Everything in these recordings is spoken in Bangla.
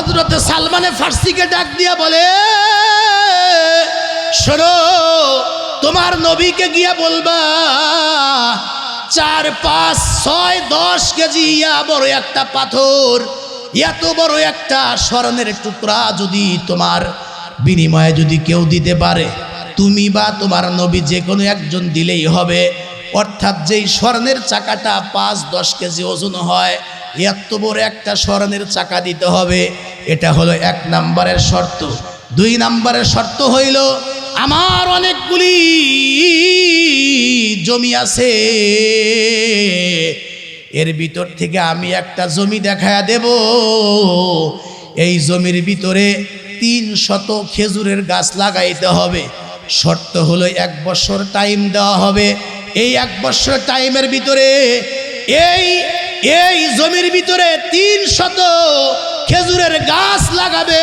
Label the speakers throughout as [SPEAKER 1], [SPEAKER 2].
[SPEAKER 1] হযরতে সালমানে ফার্সিকে ডাক দিয়া বলে, শোনো, তোমার নবীকে গিয়া বলবা 4, 5, 6, 10 কেজি বড় একটা পাথর, এত বড় একটা স্বর্ণের টুকরা যদি তোমার বিনিময়ে যদি কেউ দিতে পারে, তুমি বা তোমার নবী যে কোনো একজন দিলেই হবে। অর্থাৎ যেই স্বর্ণের চাকাটা 5-10 কেজি ওজন হয়, এত বড় একটা স্বর্ণের চাকা দিতে হবে। এটা হলো 1 নম্বরের শর্ত। 2 নম্বরের শর্ত হইল, আমার অনেকগুলি জমি আছে, এর ভিতর থেকে আমি একটা জমি দেখায়া দেব। এই জমির ভিতরে 300 খেজুরের গাছ লাগাইতে হবে। শর্ত হলো 1 বছর টাইম দেওয়া হবে। এই 1 বছর টাইমের ভিতরে এই জমির ভিতরে 300 খেজুরের গাছ লাগাবে।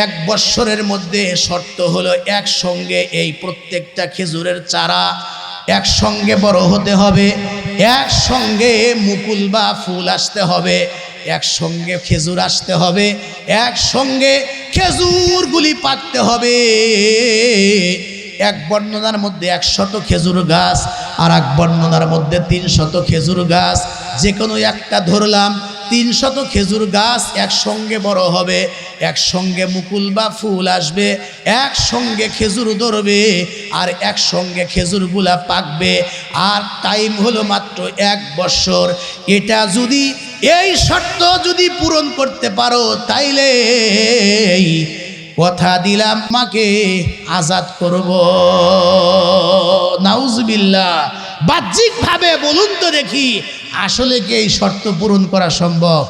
[SPEAKER 1] 1 বছরের মধ্যে শর্ত হলো একসঙ্গে এই প্রত্যেকটা খেজুরের চারা একসঙ্গে বড় হতে হবে, একসঙ্গে মুকুল বা ফুল আসতে হবে, একসঙ্গে খেজুর আসতে হবে, একসঙ্গে খেজুরগুলি পাকতে হবে। এক বর্ণনার মধ্যে 100 খেজুর গাছ, আর এক বর্ণনার মধ্যে 300 খেজুর গাছ। যে কোনো একটা ধরলাম, 300 খেজুর গাছ একসঙ্গে বড় হবে, একসঙ্গে মুকুল বা ফুল আসবে, একসঙ্গে খেজুর ধরবে, আর একসঙ্গে খেজুরগুলা পাকবে। আর টাইম হলো মাত্র 1 বছর। এটা যদি এই শর্ত যদি পূরণ করতে পারো, তাইলে কথা দিলাম মাকে আজাদ করব। নাউজুবিল্লাহ। বাহ্যিকভাবে বলুন তো দেখি, আসলে কি এই শর্ত পূরণ করা সম্ভব?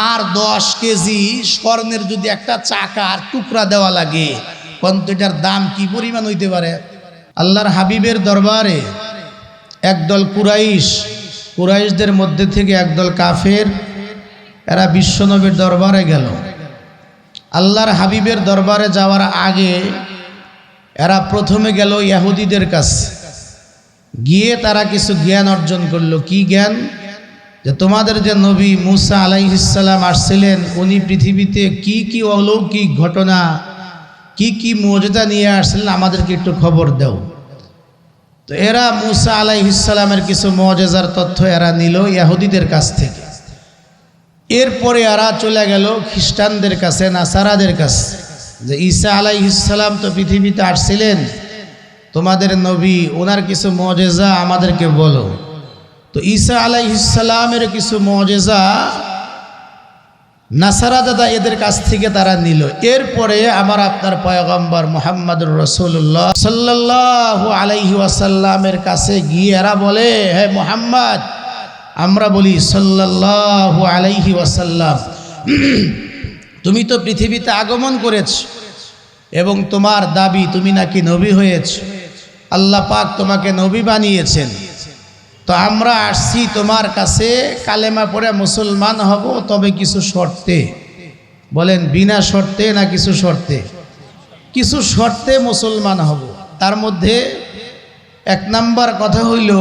[SPEAKER 1] আর 10 কেজি স্বর্ণের যদি একটা চাকার টুকরা দেওয়া লাগে, এটার দাম কি পরিমাণ হইতে পারে? আল্লাহর হাবিবের দরবারে একদল কুরাইশদের মধ্যে থেকে একদল কাফের, এরা বিশ্বনবীর দরবারে গেল। আল্লাহর হাবিবের দরবারে যাওয়ার আগে এরা প্রথমে গেল ইহুদিদের কাছে। গিয়ে তারা কিছু জ্ঞান অর্জন করলো। কি জ্ঞান? যে তোমাদের যে নবী মুসা আলাইহিস সালাম আসছিলেন, উনি পৃথিবীতে কি কি অলৌকিক ঘটনা, কি কি মুজিজা নিয়ে আসছিলেন, আমাদেরকে একটু খবর দাও। তো এরা মুসা আলাইহিস সালামের কিছু মুজিজার তথ্য এরা নিল ইহুদিদের কাছ থেকে। এরপরে এরা চলে গেল খ্রিস্টানদের কাছে, নাসারাদের কাছে, যে ঈসা আলাইহিস সালাম তো পৃথিবীতে আসছিলেন, তোমাদের নবী, ওনার কিছু মুজিজা আমাদেরকে বলো। তো ঈসা আলাইহিস সালামের কিছু মুজিজা নাসারা দাদা এদের কাছ থেকে তারা নিল। এরপরে আমার আপনার পয়গম্বর মুহাম্মদুর রাসূলুল্লাহ সাল্লাল্লাহু আলাইহি ওয়াসাল্লামের কাছে গিয়ে এরা বলে, হে মুহাম্মদ, আমরা বলি সাল্লাল্লাহু আলাইহি ওয়াসাল্লাম, তুমি তো পৃথিবীতে আগমন করেছ এবং তোমার দাবি তুমি নাকি নবী হয়েছ, আল্লাহ পাক তোমাকে নবী বানিয়েছেন। তো আমরা আসছি তোমার কাছে কালেমা পড়ে মুসলমান হব, তবে কিছু শর্তে। বলেন বিনা শর্তে না কিছু শর্তে? কিছু শর্তে মুসলমান হব। তার মধ্যে 1 নাম্বার কথা হইল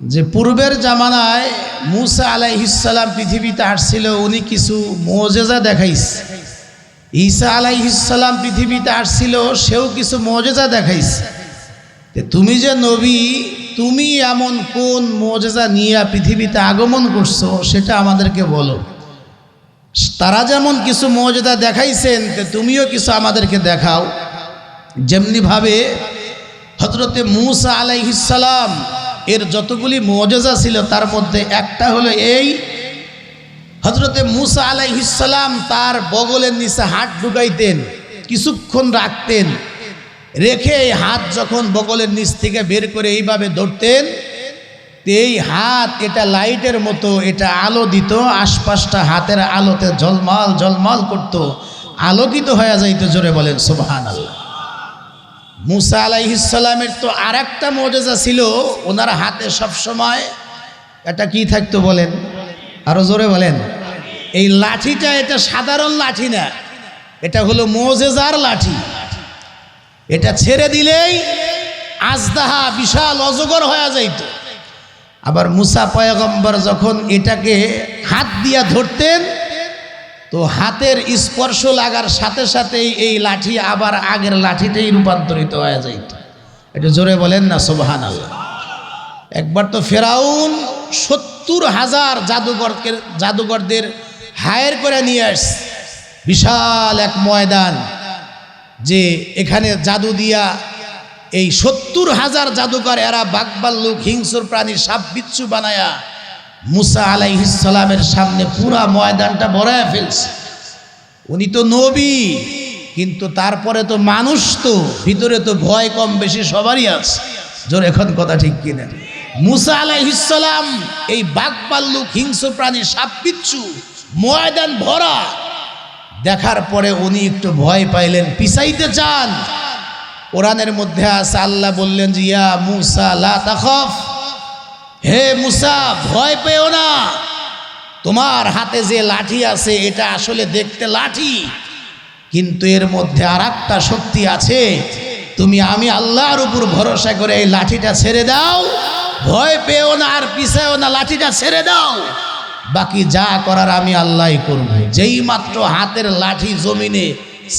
[SPEAKER 1] যে পূর্বের জামানায় মুসা আলাইহিস সালাম পৃথিবীতে আসছিল, উনি কিছু মুজিজা দেখাইছে। ঈসা আলাইহিস সালাম পৃথিবীতে আসছিল, সেও কিছু মুজিজা দেখাইছে। তুমি যে নবী, তুমি এমন কোন মুজিজা নিয়ে পৃথিবীতে আগমন করছো সেটা আমাদেরকে বলো। তারা যেমন কিছু মুজিজা দেখাইছেন, তুমিও কিছু আমাদেরকে দেখাও। যেমনিভাবে হযরতে মুসা আলাইহিস সালাম এর যতগুলি মুজিজা ছিল, তার মধ্যে একটা হলো এই, হযরতে মুসা আলাইহিস সালাম তার বগলের নিচে হাত ঢুকাইতেন, কিছুক্ষণ রাখতেন, রেখে এই হাত যখন বগলের নিচ থেকে বের করে এইভাবে ধরতেন, এই হাত এটা লাইটের মতো, এটা আলো দিত, আশপাশটা হাতের আলোতে ঝলমল ঝলমল করত, আলোকিত হয়ে যাইত। জোরে বলেন সুবহানাল্লাহ। মুসা আলাইহিস সালামের তো আরেকটা মুজিজা ছিল, ওনার হাতে সব সময় এটা কি থাকতো বলেন? আরো জোরে বলেন। এই লাঠিটা এটা সাধারণ লাঠি না, এটা হলো মুজিজার লাঠি। এটা ছেড়ে দিলেই আজদাহা বিশাল অজগর হয়ে যাইত। আবার মুসা পয়গম্বর যখন এটাকে হাত দিয়া ধরতেন তো হাতের স্পর্শ লাগার সাথে সাথেই এই লাঠি আবার আগের লাঠিতেই রূপান্তরিত হয়ে যাইত। এটা জোরে বলেন না সুবহানাল্লাহ। একবার তো ফেরাউন ৭০,০০০ জাদুঘরদের হায়ার করে নিয়ে আসছে, বিশাল এক ময়দান, যে এখানে জাদু দিয়া এই ৭০,০০০ জাদুকর এরা বাঘভাল্লুক হিংস্র প্রাণী সাপ বিচ্ছু বানায়া মুসা আলাইহিস সালামের সামনে পুরা ময়দানটা ভরায়া ফেলছে। উনি তো নবী, কিন্তু তারপরে তো মানুষ, তো ভিতরে তো ভয় কম বেশি সবারই আছে। জোর এখন কথা ঠিক কিনা? মুসা আলাইহিস সালাম এই বাঘভাল্লুক হিংস্র প্রাণী সাপ বিচ্ছু ময়দান ভরা দেখার পরে উনি একটু ভয় পাইলেন, পিছাইতে চান। কোরআনের মধ্যে আছে, আল্লাহ বললেন যে ইয়া মুসা লা তাখাফ, হে মুসা ভয় পেও না, তোমার হাতে যে লাঠি আছে এটা আসলে দেখতে লাঠি, কিন্তু এর মধ্যে আর একটা শক্তি আছে। তুমি আমি আল্লাহর উপর ভরসা করে এই লাঠিটা ছেড়ে দাও, ভয় পেও না আর পিছাও না, লাঠিটা ছেড়ে দাও, বাকি যা করার আমি আল্লাহই করব। যেই মাত্র হাতের লাঠি জমিনে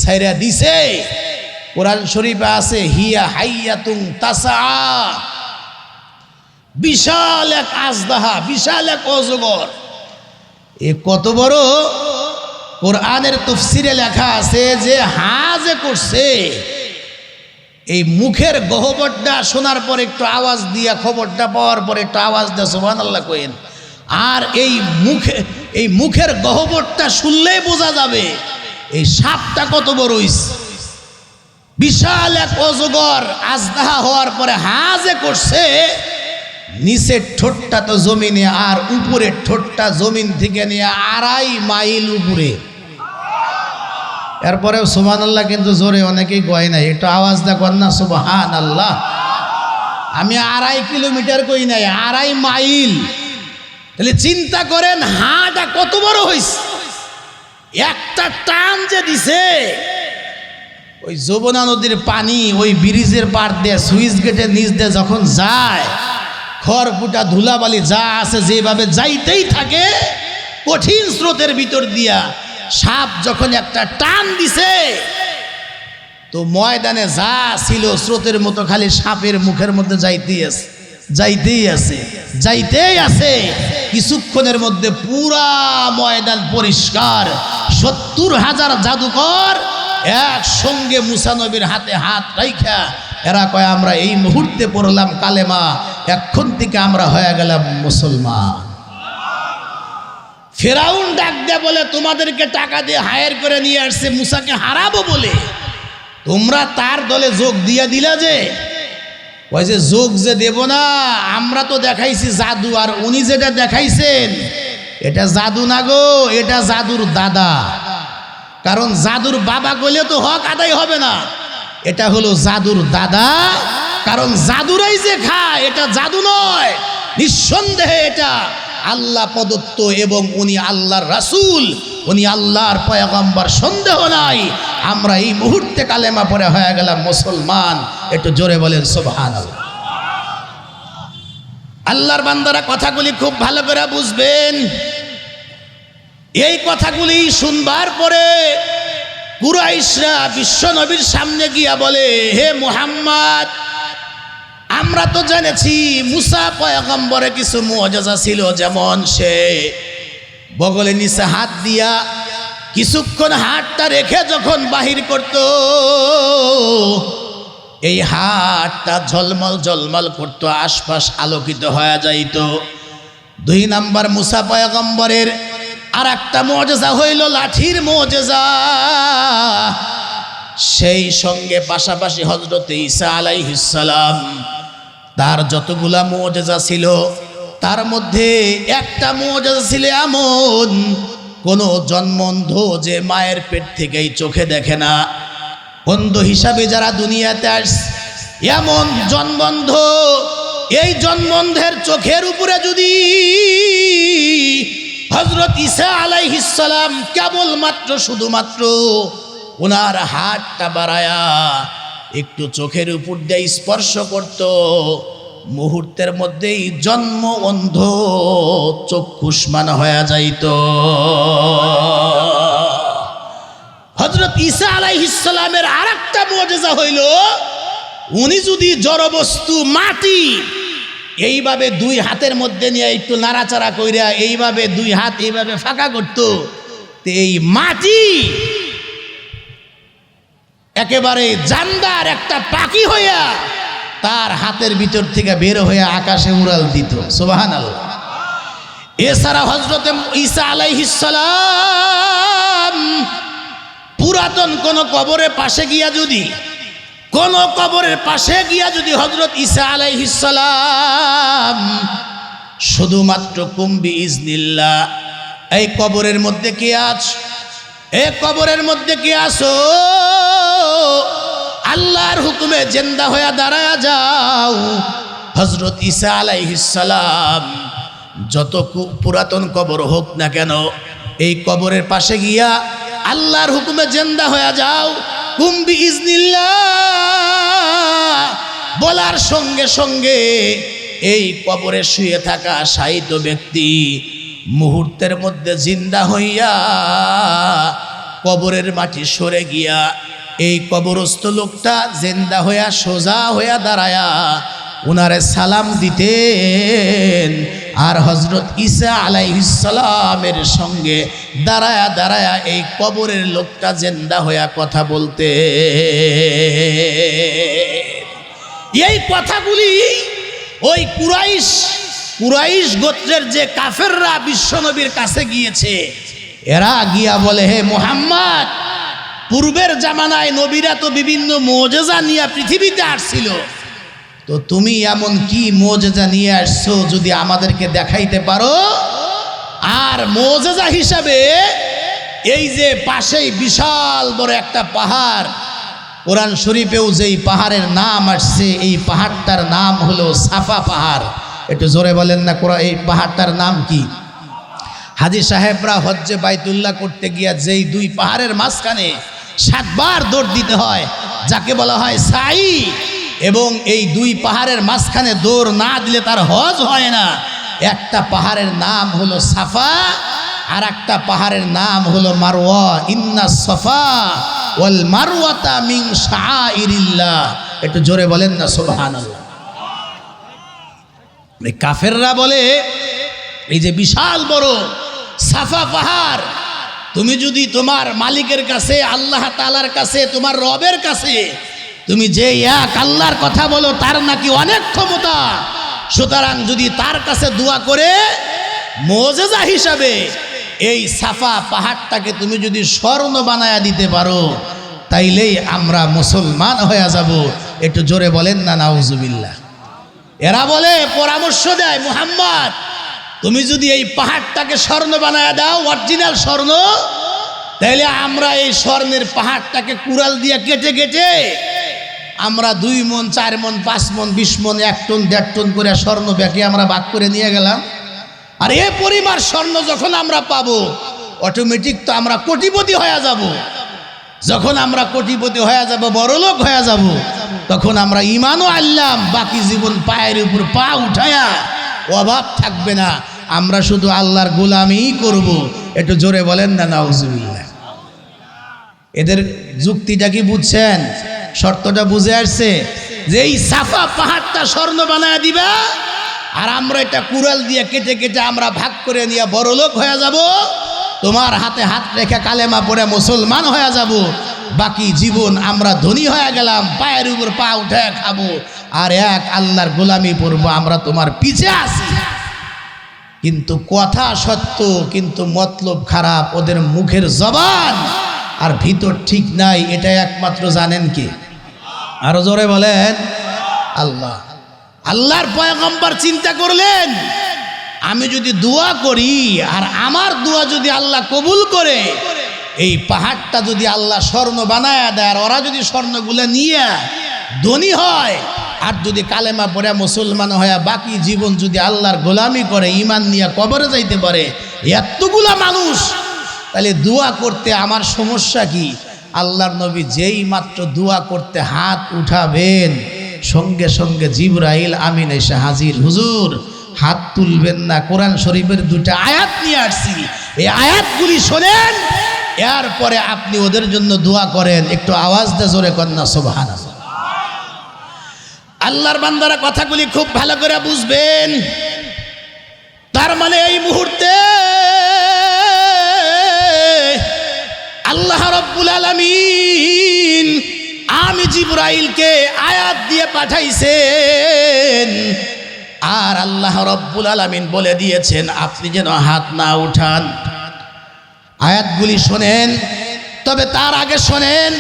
[SPEAKER 1] ছেড়ে দিছে, কোরআন শরীফে আছে হিয়া হাইয়াতুন তাসা, বিশাল এক আজদাহা, বিশাল এক অজগর। এ কত বড়! কোরআনের তাফসীরে লেখা আছে যে হাজে করছে, এই মুখের গহ্বরটা শোনার পর একটু আওয়াজ দিয়া, খবরটা পাওয়ার পর একটু আওয়াজ দিয়ে সুবহানাল্লাহ কইেন। আর এই মুখের গহ্বরটা শুনলেই বোঝা যাবে এই সাপটা কত বড় হইছে। বিশাল এক অজগর আজদাহা হওয়ার পরে হাজে করছে, নিচের ঠোঁটটা তো জমিনে আর উপরের ঠোঁটটা জমিন থেকে নিয়ে ২.৫ মাইল উপরে। এরপরেও সুবহানাল্লাহ কিন্তু জোরে অনেকেই কয় নাই, একটু আওয়াজ দেখেন না সুবহানাল্লাহ। আমি ২.৫ কিলোমিটার কই নাই, ২.৫ মাইল। তাহলে চিন্তা করেন হাটা কত বড় হইছে। একটা টান যে দিছে, ওই যমুনা নদীর পানি ওই ব্রিজের পার দিয়ে সুইচ গেটের নিচ দিয়ে যখন যায়, খড়কুটা ধুলাবালি যা আছে যেভাবে যাইতেই থাকে কঠিন স্রোতের ভিতর দিয়া, সাপ যখন একটা টান দিছে তো ময়দানে যা ছিল স্রোতের মতো খালি সাপের মুখের মধ্যে যাইতেই আছে। কিছুক্ষণের মধ্যে পুরা ময়দান পরিষ্কার। ৭০,০০০ জাদুকর একসঙ্গে মুসা নবীর হাতে হাত রাইখা এরা কয় আমরা এই মুহূর্তে পড়লাম কালেমা, এখন থেকে আমরা হয়ে গেলাম মুসলমান। ফেরাউন ডাক দেয়া বলে তোমাদেরকে টাকা দিয়ে হায়ার করে নিয়ে আসছে মুসাকে হারাবো বলে, তোমরা তার দলে যোগ দিয়া দিলা যে। ওই যে যোগ যে দেব না, আমরা তো দেখাইছি জাদু, আর উনি যেটা দেখাইছেন এটা জাদু না গো, এটা জাদুর দাদা। কারণ জাদুর বাবা কইলে তো হক আদায় হবে না, এটা হলো জাদুর দাদা। কারণ জাদুরাই যে খায়, এটা জাদু নয়, নিঃসন্দেহে এটা আল্লাহ প্রদত্ত এবং উনি আল্লাহর রাসূল, উনি আল্লাহর পয়গম্বর, সন্দেহ নাই। আমরা এই মুহূর্তে কালেমা পড়ে হয়ে গেলাম মুসলমান। একটু জোরে বলেন সুবহানাল্লাহ। আল্লাহর বান্দারা কথাগুলি খুব ভালো করে বুঝবেন। এই কথাগুলি শুনবার পরে কুরাইশরা বিশ্ব নবীর সামনে গিয়া বলে, হে মুহাম্মদ, আমরা তো জেনেছি মুসা পয়গম্বরে কিছু মুআজিজা ছিল, যেমন সে বগলে নিচে হাত দিয়া কিছুক্ষণ হাতটা রেখে যখন বাহির করত, এই হাতটা ঝলমল ঝলমল করত, আশপাশ আলোকিত হয়ে যাইত। ২ নাম্বার মুসা পয়গম্বরের আর একটা মুআজিজা হইল লাঠির মুআজিজা। সেই সঙ্গে পাশাপাশি হযরত ঈসা আলাইহিস সালাম, তার যতগুলা মুআজিজা ছিল তার মধ্যে একটা মুআজিজা ছিল এমন, কোন জন্মন্ধ যে মায়ের পেট থেকেই চোখে দেখে না, অন্ধ হিসাবে যারা দুনিয়াতে আসে, এমন জন্মন্ধ, এই জন্মন্ধের চোখের উপরে যদি হযরত ঈসা আলাইহিস সালাম কেবলমাত্র শুধুমাত্র ওনার হাতটা বাড়ায়া একটু চোখের উপর দিয়ে স্পর্শ করত, মুহূর্তের মধ্যেই জন্ম অন্ধ চক্ষুষ্মান হয়ে যাইত। হযরত ঈসা আলাইহিস সালামের আরেকটা মুজিজা হইল, উনি যদি জড়বস্তু মাটি এইভাবে দুই হাতের মধ্যে নিয়ে একটু নাড়াচাড়া কইরা এইভাবে দুই হাত এইভাবে ফাঁকা করত, তো এই মাটি একেবারে জানদার একটা পাখি হইয়া তার হাতের ভিতর থেকে বের হয়ে আকাশে উড়াল দিত। সুবহানাল্লাহ। এছাড়া হযরত ঈসা আলাইহিস সালাম পুরাতন কোন কবরের পাশে গিয়া যদি হযরত ঈসা আলাইহিস সালাম শুধুমাত্র কুম্বি ইজনিল্লাহ, এই কবরের মধ্যে কে আছো, এই কবরের মধ্যে কে আছো, আল্লাহর হুকুমে জিন্দা হয়ে দাঁড়ায়া যাও। হযরত ঈসা আলাইহিস সালাম যত পুরাতন কবর হোক না কেন, এই কবরের পাশে গিয়া আল্লাহর হুকুমে জিন্দা হয়ে যাও, কুম্বি ইজনিল্লাহ বলার সঙ্গে সঙ্গে এই কবরে শুয়ে থাকা শায়িত ব্যক্তি মুহূর্তের মধ্যে জিন্দা হইয়া কবরের মাটি সরে গিয়া এই কবরস্থ লোকটা জিন্দা হইয়া সোজা হইয়া দাঁড়ায়া উনারে সালাম দিতেন। আর হযরত ঈসা আলাইহিস সালামের সঙ্গে দাঁড়ায়া দাঁড়ায়া এই কবরের লোকটা জিন্দা হইয়া কথা বলতে। এই কথাগুলি ওই কুরাইশ গোত্রের যে কাফেররা বিশ্বনবীর কাছে গিয়েছে, এরা গিয়া বলে, হে মুহাম্মদ, পূর্বের জামানায় নবীরা তো বিভিন্ন মুজিজা নিয়ে পৃথিবীতে আসছিল, তো তুমি এমন কি মুজিজা নিয়ে আসছো যদি আমাদেরকে দেখাইতে পারো। আর মুজিজা হিসাবে এই যে পাশেই বিশাল বড় একটা পাহাড়, কোরআন শরীফেও যেই পাহাড়ের নাম আসছে এই পাহাড়টার নাম হলো সাফা পাহাড়। একটু জোরে বলেন না, এই পাহাড়টার নাম কি? হাজী সাহেবরা হজ্জে বাইতুল্লাহ করতে গিয়া যেই দুই পাহাড়ের মাঝখানে 7 বার দৌড় দিতে হয়, যাকে বলা হয় সাই, এবং এই দুই পাহাড়ের মাঝখানে দৌড় না দিলে তার হজ হয় না। একটা পাহাড়ের নাম হলো সাফা, আর একটা পাহাড়ের নাম হলো মারওয়া। ইন্না সাফা ওয়াল মারওয়াতা মিন শাআইরিল্লাহ। একটু জোরে বলেন না সুবহানাল্লাহ। এই কাফেররা বলে, এই যে বিশাল বড় সাফা পাহাড়, তুমি যদি তোমার মালিকের কাছে, আল্লাহ তাআলার কাছে, তোমার রবের কাছে তুমি যে এক আল্লাহর কথা বলো, তার নাকি অনেক ক্ষমতা, সুতরাং যদি তার কাছে দোয়া করে মুজিজা হিসাবে এই সাফা পাহাড়টাকে তুমি যদি স্বর্ণ বানায়া দিতে পারো, তাইলেই আমরা মুসলমান হয়ে যাব। একটু জোরে বলেন না নাউজুবিল্লাহ। এরা বলে, পরামর্শ দেয়, মুহাম্মদ, তুমি যদি এই পাহাড়টাকে স্বর্ণ বানায়া দাও, অরিজিনাল স্বর্ণ, তাইলে আমরা এই স্বর্ণের পাহাড়টাকে কুড়াল দিয়ে কেটে কেটে আমরা 2 মণ 4 মণ 5 মণ 20 মণ 1 টন 1.5 টন করে স্বর্ণ ব্যাকে আমরা ভাগ করে নিয়ে গেলাম। আর এই পরিমাণ স্বর্ণ যখন আমরা পাবো, অটোমেটিক তো আমরা কোটিপতি হয়ে যাব। যখন আমরা কোটিপতি হয়ে যাব, বড়লোক হয়ে যাব, তখন আমরা ঈমানও আনলাম, বাকি জীবন পায়ের উপর পা উঠায়া অভাব থাকবে না, আমরা শুধু আল্লাহর গোলামিই করব। একটু জোরে বলেন না নাউজুবিল্লাহ। এদের যুক্তিটা কি বুঝছেন? শর্তটা বুঝে আসছে যে এই সাফা পাহাড়টা স্বর্ণ বানায় দিবা, আর আমরা এটা কুড়াল দিয়ে কেটে কেটে আমরা ভাগ করে নিয়ে বড়লোক হয়ে যাব, তোমার হাতে হাত রেখে কালেমা পড়ে মুসলমান হয়ে যাব, বাকি জীবন আমরা ধনী হয়ে গেলাম, পায়ের উপর পা উঠে খাবো, আর এক আল্লাহর গোলামি করব, আমরা তোমার পিছে আছি। কিন্তু কথা সত্য, কিন্তু মতলব খারাপ, ওদের মুখের জবান আর ভিতর ঠিক নাই। এটা একমাত্র জানেন কি? আরো জোরে বলেন আল্লাহ। আল্লাহর পয়গম্বর চিন্তা করলেন, আমি যদি দোয়া করি আর আমার দোয়া যদি আল্লাহ কবুল করে, এই পাহাড়টা যদি আল্লাহ স্বর্ণ বানায় দেয়, আর ওরা যদি স্বর্ণগুলো নিয়ে ধনী হয়, আর যদি কালেমা পড়ে মুসলমান হয়ে বাকি জীবন যদি আল্লাহর গোলামি করে, ঈমান নিয়ে কবরে যাইতে পারে এতগুলা মানুষ, তাহলে দোয়া করতে আমার সমস্যা কি? আল্লাহর নবী যেই মাত্র দোয়া করতে হাত উঠাবেন, সঙ্গে সঙ্গে জিবরাইল আমিন এসে হাজির। হুজুর হাত তুলবেন না, কোরআন শরীফের দুটা আয়াত নিয়ে আসছি, এই আয়াতগুলি শোনেন, এরপরে আপনি ওদের জন্য দোয়া করেন। একটু আওয়াজ দিয়ে জোরে কন্যা সুবহানাল্লাহ। আল্লাহর বান্দারা কথাগুলি খুব ভালো করে বুঝবেন। তার মানে এই মুহূর্তে আল্লাহ রাব্বুল আলামিন আমি জিবরাইলকে আয়াত দিয়ে পাঠাইছেন, আর আল্লাহ রাব্বুল আলামিন বলে দিয়েছেন আপনি যেন হাত না উঠান। আয়াতগুলি শোনেন, তবে তার আগে শোনেন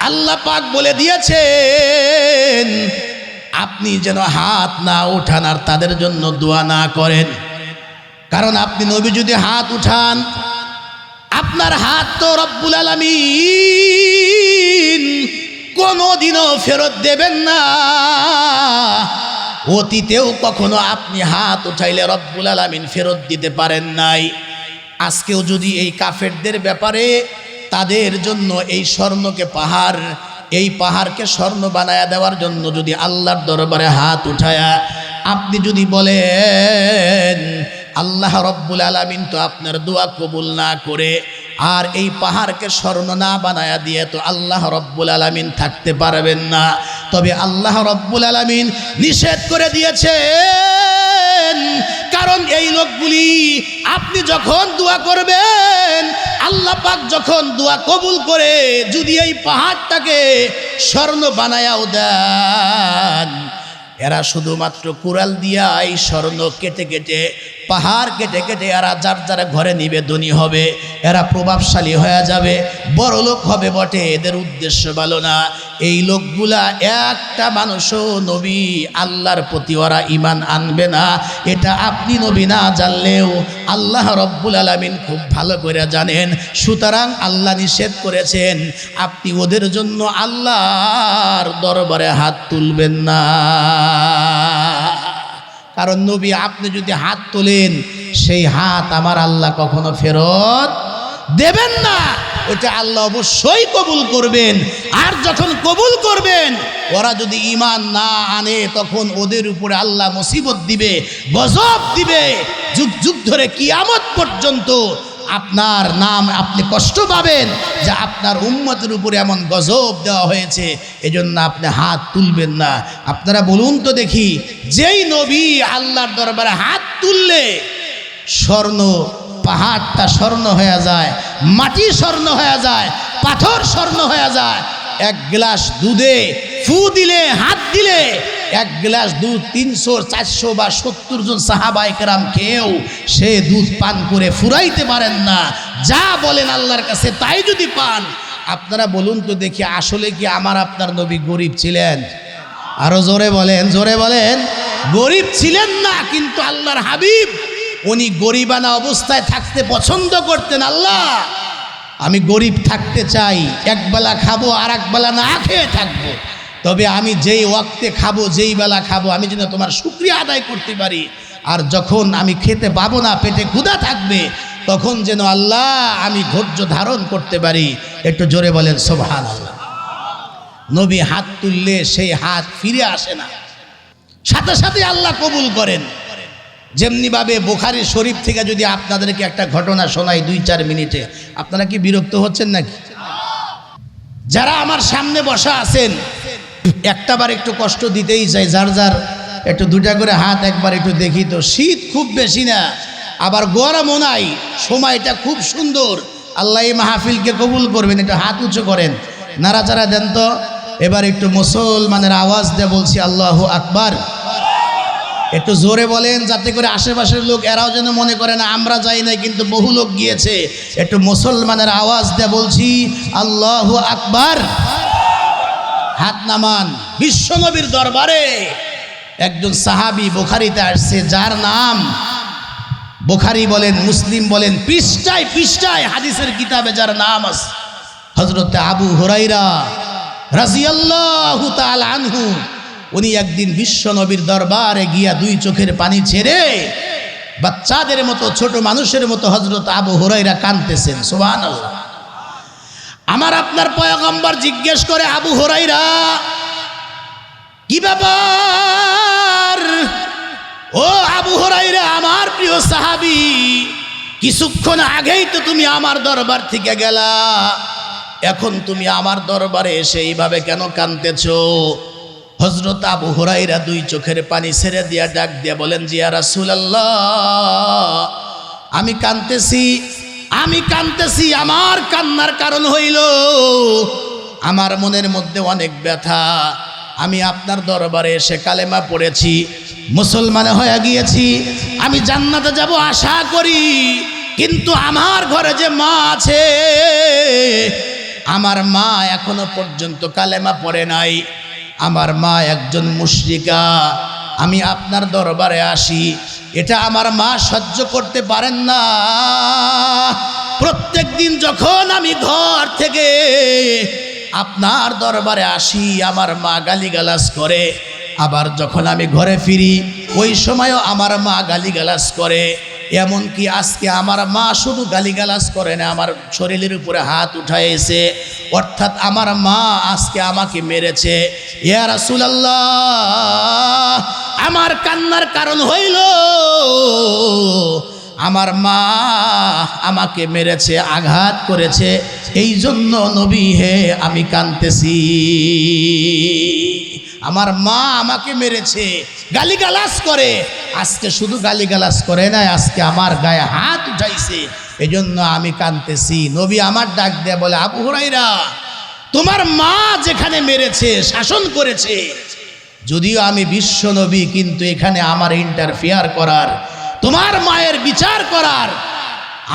[SPEAKER 1] আল্লাহ পাক বলে দিয়েছেন আপনি যেন হাত না উঠান আর তাদের জন্য দোয়া না করেন। কারণ আপনি নবী যদি হাত উঠান, আপনার হাত তো রব্বুল আলামিন কোনোদিনও ফেরত দেবেন না। অতীতেও কখনো আপনি হাত উঠাইলে রব্বুল আলামিন ফেরত দিতে পারেন নাই। আজকেও যদি এই কাফেরদের ব্যাপারে তাদের জন্য এই স্বর্ণকে পাহাড়, এই পাহাড়কে স্বর্ণ বানায়া দেওয়ার জন্য যদি আল্লাহর দরবারে হাত উঠায়া আপনি যদি বলেন আল্লাহ রব্বুল আলামিন তো আপনার দোয়া কবুল না করে আর এই পাহাড়কে স্বর্ণ না বানায়া দিয়ে তো আল্লাহ রব্বুল আলামিন থাকতে পারবেন না। তবে আল্লাহ রব্বুল আলামিন নিষেধ করে দিয়েছেন, কারণ এই লোকগুলি আপনি যখন দোয়া করবেন আল্লাহ পাক যখন দোয়া কবুল করে যদি এই পাহাড়টাকে স্বর্ণ বানায়াও দেন, এরা শুধুমাত্র কুড়াল দিয়া এই স্বর্ণ কেটে কেটে পাহাড় কেটে কেটে এরা যার যার ঘরে নিবে, ধনী হবে, এরা প্রভাবশালী হয়ে যাবে, বড় লোক হবে বটে, এদের উদ্দেশ্য ভালো না। এই লোকগুলা একটা মানুষও নবী আল্লাহর প্রতি ওরা ঈমান আনবে না। এটা আপনি নবী না জানলেও আল্লাহ রব্বুল আলামিন খুব ভালো করে জানেন। সুতরাং আল্লাহ নিষেধ করেছেন আপনি ওদের জন্য আল্লাহর দরবারে হাত তুলবেন না। কারণ নবী আপনি যদি হাত তোলেন সেই হাত আমার আল্লাহ কখনো ফেরত দেবেন না, ওটা আল্লাহ অবশ্যই কবুল করবেন। আর যখন কবুল করবেন ওরা যদি ঈমান না আনে তখন ওদের উপরে আল্লাহ মুসিবত দিবে, গজব দিবে, যুগ যুগ ধরে কিয়ামত পর্যন্ত আপনার নাম আপনি কষ্ট পাবেন যে আপনার উম্মতের উপরে এমন গজব দেওয়া হয়েছে, এজন্য আপনি হাত তুলবেন না। আপনারা বলুন তো দেখি, যেই নবী আল্লাহর দরবারে হাত তুললে স্বর্ণ পাহাড়টা স্বর্ণ হয়ে যায়, মাটি স্বর্ণ হয়ে যায়, পাথর স্বর্ণ হয়ে যায়, এক গ্লাস দুধে ফু দিলে, হাত দিলে এক গ্লাস দুধ 300, 400 বা 70 জন সাহাবায়ে কেরাম খেয়েও সে দুধ পান করে ফুরাইতে পারেন না। যা বলেন আল্লাহর কাছে তাই যদি পান। আপনারা বলুন তো দেখি, আসলে কি আমার আপনার নবী গরিব ছিলেন? আরো জোরে বলেন, জোরে বলেন। গরিব ছিলেন না, কিন্তু আল্লাহর হাবিব উনি গরিবানা অবস্থায় থাকতে পছন্দ করতেন। আল্লাহ আমি গরিব থাকতে চাই, একবেলা খাবো আর একবেলা না খেয়ে থাকবো, তবে আমি যেই ওয়াক্তে খাবো, যেই বেলা খাবো, আমি যেন তোমার শুকরিয়া আদায় করতে পারি। আর যখন আমি খেতে পাবো না, পেটে ক্ষুধা থাকবে, তখন যেন আল্লাহ আমি ধৈর্য ধারণ করতে পারি। একটু জোরে বলেন সুবহানাল্লাহ। নবী হাত তুললে সেই হাত ফিরে আসে না, সাথে সাথে আল্লাহ কবুল করেন। যেমনিভাবে বুখারী শরীফ থেকে যদি আপনাদেরকে একটা ঘটনা শোনাই 2-4 মিনিটে, আপনারা কি বিরক্ত হচ্ছেন নাকি? যারা আমার সামনে বসা আছেন একটাবার একটু কষ্ট দিতেই চাই, যার যার একটু দুটা করে হাত একবার একটু দেখি তো। শীত খুব বেশি না, আবার গরমও নাই, সময়টা খুব সুন্দর। আল্লাহ এই মাহফিলকে কবুল করবেন। একটু হাত উঁচু করেন, নাড়াচাড়া দেন তো। এবার একটু মুসলমানের আওয়াজ দিয়ে বলছি আল্লাহু আকবার। একটু জোরে বলেন, যাতে করে আশেপাশের লোক এরাও যেন মনে করে না আমরা যাই নাই কিন্তু বহু লোক গিয়েছে। একটু মুসলমানের আওয়াজ দিয়ে বলছি আল্লাহু আকবার। হাত নামান। বিশ্বনবীর দরবারে একজন সাহাবী বুখারীতে আসছে, যার নাম বুখারী বলেন, মুসলিম বলেন, পৃষ্ঠায় পৃষ্ঠায় হাদিসের কিতাবে যার নাম আছে হযরত আবু হুরায়রা রাদিয়াল্লাহু তাআলা আনহু। উনি একদিন বিশ্বনবীর দরবারে গিয়া 2 চোখের পানি ছেড়ে বাচ্চাদের মতো, ছোট মানুষের মতো হযরত আবু হুরায়রা কাঁদতেছেন। সুবহানাল্লাহ। আমার আপনার পয়গম্বর জিজ্ঞেস করে, আবু হুরায়রা কি ব্যাপার ও আবু হুরায়রা, আমার প্রিয় সাহাবী, কিছুক্ষণ আগেই তো তুমি আমার দরবার থেকে গেলা, এখন তুমি আমার দরবারে এসে এইভাবে কেন কাঁদতেছো? হযরত আবু হুরায়রা দুই চোখের পানি ছেড়ে দিয়া ডাক দিয়া বলেন, জি ইয়া রাসূলুল্লাহ, আমি কাঁদতেছি। আমার কান্নার কারণ হইল আমার মনের মধ্যে অনেক ব্যথা। আমি আপনার দরবারে এসে কালেমা পড়েছি, মুসলমান হয়ে গিয়েছি, আমি জান্নাতে যাব আশা করি, কিন্তু আমার ঘরে যে মা আছে, আমার মা এখনো পর্যন্ত কালেমা পড়ে নাই, আমার মা একজন মুশরিকা। আমি আপনার দরবারে আসি, এটা আমার মা সহ্য করতে পারেন না। প্রত্যেক দিন যখন আমি ঘর থেকে আপনার দরবারে আসি, আমার মা গালিগালাজ করে, আবার যখন আমি ঘরে ফিরি ওই সময়ও আমার মা গালিগালাজ করে। এমনকি আজকে আমার মা শুধু গালিগালাজ করে না, আমার শরীরের উপরে হাত উঠাইছে, অর্থাৎ আমার মা আজকে আমাকে মেরেছে। ইয়া রাসূলুল্লাহ, আমার কান্নার কারণ হইল আমার মা আমাকে মেরেছে, আঘাত করেছে, এই জন্য নবী হে আমি কাঁদতেছি। আমার মা আমাকে মেরেছে, গালিগালাজ করে, আজকে শুধু গালিগালাজ করে না, আজকে আমার গায়ে হাত উঠাইছে, এই জন্য আমি কাঁদতেছি। নবী আমার ডাক দেয়া বলে, আবু হুরায়রা, তোমার মা যেখানে মেরেছে, শাসন করেছে, যদিও আমি বিশ্ব নবী, কিন্তু এখানে আমার ইন্টারফেয়ার করার, তোমার মায়ের বিচার করার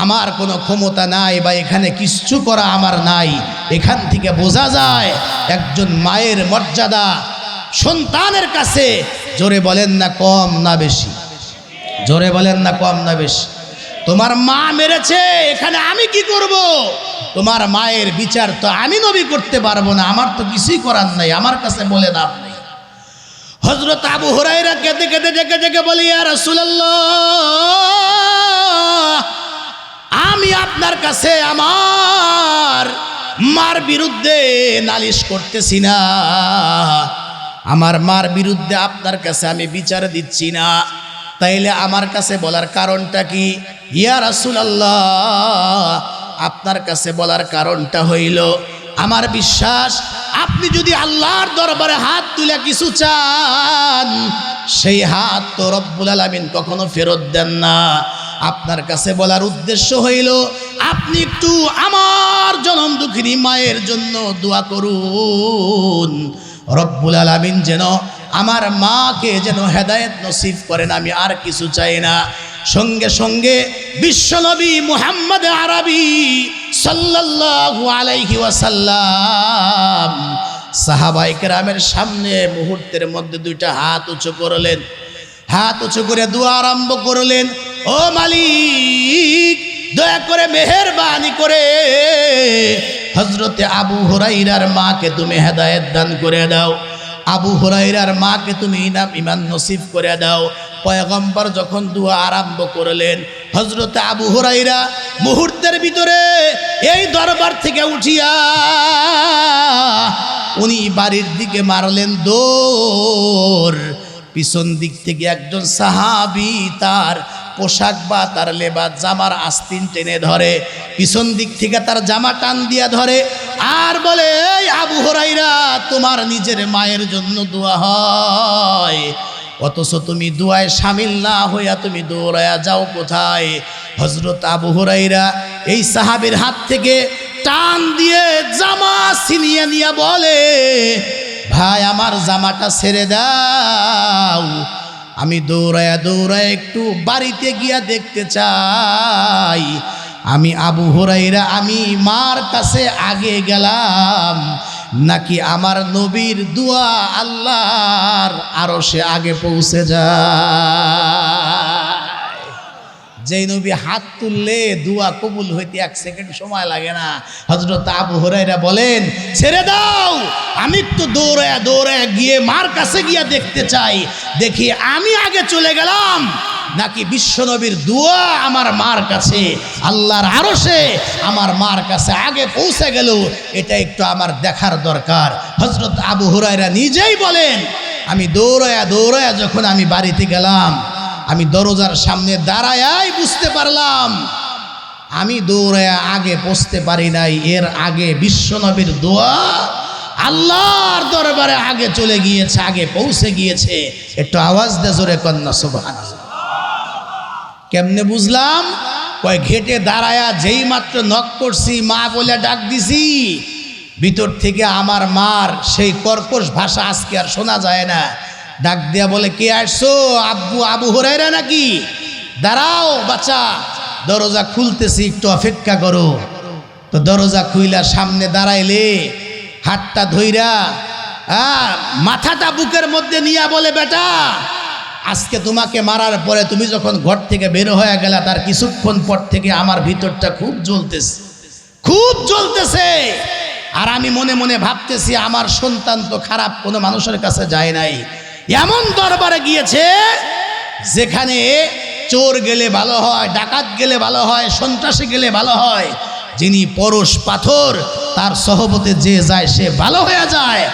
[SPEAKER 1] আমার কোনো ক্ষমতা নাই, বা এখানে কিচ্ছু করা আমার নাই। এখান থেকে বোঝা যায় একজন মায়ের মর্যাদা সন্তানের কাছে, জোরে বলেন না কম না বেশি, জোরে বলেন না কম না বেশি। তোমার মা মেরেছে, এখানে আমি কি করব? তোমার মায়ের বিচার তো আমি নবী করতে পারবো না, আমার তো কিছুই করার নাই, আমার কাছে বলে লাভ নেই। হযরত আবু হুরায়রা কেঁদে কেঁদে ডেকে ডেকে বলি, ইয়া রাসূলুল্লাহ, আমি আপনার কাছে আমার মার বিরুদ্ধে নালিশ করতেছি না, আমার মার বিরুদ্ধে আপনার কাছে আমি বিচার দিচ্ছি না, তাইলে আমার কাছে বলার কারণটা কি? ইয়া রাসূলুল্লাহ, আপনার কাছে বলার কারণটা হইল, আমার বিশ্বাস আপনি যদি আল্লাহর দরবারে হাত তুলে কিছু চান, সেই হাত তো রব্বুল আলামিন কখনো ফেরত দেন না। আপনার কাছে বলার উদ্দেশ্য হইল, আপনি একটু আমার জনম দুঃখিনী মায়ের জন্য দোয়া করুন, রব্বুল আলামিন যেন আমার মাকে যেন হেদায়েত নসিব করেন, আমি আর কিছু চাই না। সঙ্গে সঙ্গে বিশ্বনবী মুহাম্মদ আরবি সাল্লাল্লাহু আলাইহি ওয়াসাল্লাম সাহাবায়ে কেরামের সামনে মুহূর্তের মধ্যে দুইটা হাত উঁচু করলেন, হাত উঁচু করে দোয়া আরম্ভ করলেন, ও মালিক, দয়া করে মেহেরবানি করে হযরতে আবু হুরায়রার মাকে তুমি হেদায়েত দান করে দাও, আবু হুরায়রার মাকে তুমি ঈমান নসিব করে দাও। পয়গম্বর যখন দোয়া আরম্ভ করলেন, হযরতে আবু হুরায়রা মুহূর্তের ভিতরে এই দরবার থেকে উঠিয়া উনি বাড়ির দিকে মারলেন দৌড়। পিছন দিক থেকে একজন সাহাবী তার পোশাক বা তার লেবাস জামার আস্তিন টেনে ধরে, পিছন দিক থেকে তার জামা টান দিয়া ধরে, আর বলে, এই আবু হুরায়রা, তোমার নিজের মায়ের জন্য দোয়া হয়, অথচ তুমি দোয়ায় শামিল না হইয়া তুমি দৌড়ায়া যাও কোথায়? হযরত আবু হুরায়রা এই সাহাবীর হাত থেকে টান দিয়ে জামা ছিনিয়ে নিয়ে বলে, ভাই, আমার জামাটা ছেড়ে দাও, আমি দৌড়ায়া দৌড়ায় একটু বাড়িতে গিয়া দেখতে চাই, আমি আবু হুরায়রা আমি মার কাছে আগে গেলাম নাকি আমার নবীর দোয়া আল্লাহর আরশে আগে পৌঁছে যায়। যেই নবী হাত তুললে দোয়া কবুল হইতে 1 সেকেন্ড সময় লাগে না। হযরত আবু হুরায়রা বলেন, ছেড়ে দাও, আমি তো দৌড়ায়া দৌড়ায়া গিয়ে মার কাছে গিয়া দেখতে চাই, দেখি আমি আগে চলে গেলাম নাকি বিশ্বনবীর দোয়া আমার মার কাছে আল্লাহর আরশে আমার মার কাছে আগে পৌঁছে গেল, এটা একটু আমার দেখার দরকার। হযরত আবু হুরায়রা নিজেই বলেন, আমি দৌড়ায়া দৌড়ায়া যখন আমি বাড়িতে গেলাম, আমি দরজার সামনে দাঁড়ায়াই বুঝতে পারলাম আমি দৌড়ায়া আগে পৌঁছতে পারি নাই। এর আগে বিশ্বনবীর দোয়া আল্লাহর দরবারে আগে চলে গিয়েছে, আগে পৌঁছে গিয়েছে। একটু আওয়াজ দে জোরে কন্যা সুবহানাল্লাহ। কেমনে বুঝলাম? কয় ঘেটে দাঁড়ায়া যেই মাত্র নক করছি, মা বলে ডাক দিছি, ভিতর থেকে আমার মার সেই কর্কশ ভাষা আজকে আর শোনা যায় না। ডাক দিয়া বলে, কে আসছো? আব্বু আবু হুরায়রা নাকি? দাঁড়াও বাচ্চা, দরজা খুলতেছি, একটু অপেক্ষা করো। তো দরজা খুইলা সামনে দাঁড়াইলে হাতটা ধইরা মাথাটা বুকের মধ্যে নিয়া বলে, বেটা আজকে তোমাকে মারার পরে তুমি যখন ঘর থেকে বের হয়ে গেলা, তার কিছুক্ষণ পর থেকে আমার ভিতরটা খুব জ্বলতেছে, খুব জ্বলতেছে। আর আমি মনে মনে ভাবতেছি আমার সন্তান তো খারাপ কোনো মানুষের কাছে যায় নাই, এমন দরবারে গিয়েছে যেখানে চোর গেলে ভালো হয়, ডাকাত গেলে ভালো হয়, সন্ত্রাসী গেলে ভালো হয়। যিনি পরশ পাথর, তার সহবতে যে যায় সে ভালো হয়ে যায়।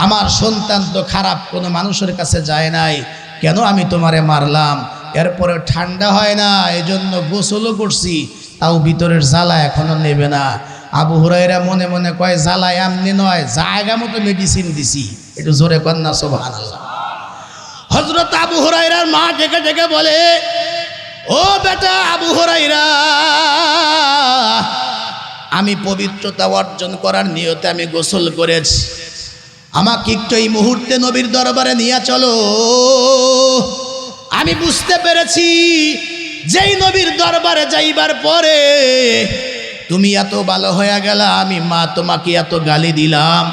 [SPEAKER 1] আমার সন্তান তো খারাপ কোনো মানুষের কাছে যায় নাই, কেন আমি তোমারে মারলাম? এরপরে ঠান্ডা হয় না, এজন্য গোসলও করছি, তাও ভিতরের জ্বালা এখনো নেবে না। আবু হুরায়রা মনে মনে কয়, জ্বালা এমনি নয়, জায়গা মতো মেডিসিন দিছি। একটু জোরে কন্যা সুবহানাল্লাহ। হযরত আবু হুরায়রার মা ডেকে ডেকে বলে, ও বেটা আবু হুরায়রা, আমি পবিত্রতা অর্জন করার নিয়তে আমি গোসল করেছি, আমাকে একটু এই মুহূর্তে নবীর দরবারে নিয়ে চলো। আমি বুঝতে পেরেছি যেই নবীর দরবারে যাইবার পরে তুমি এত ভালো হয়ে গেলা, আমি মা তোমাকে এত গালি দিলাম,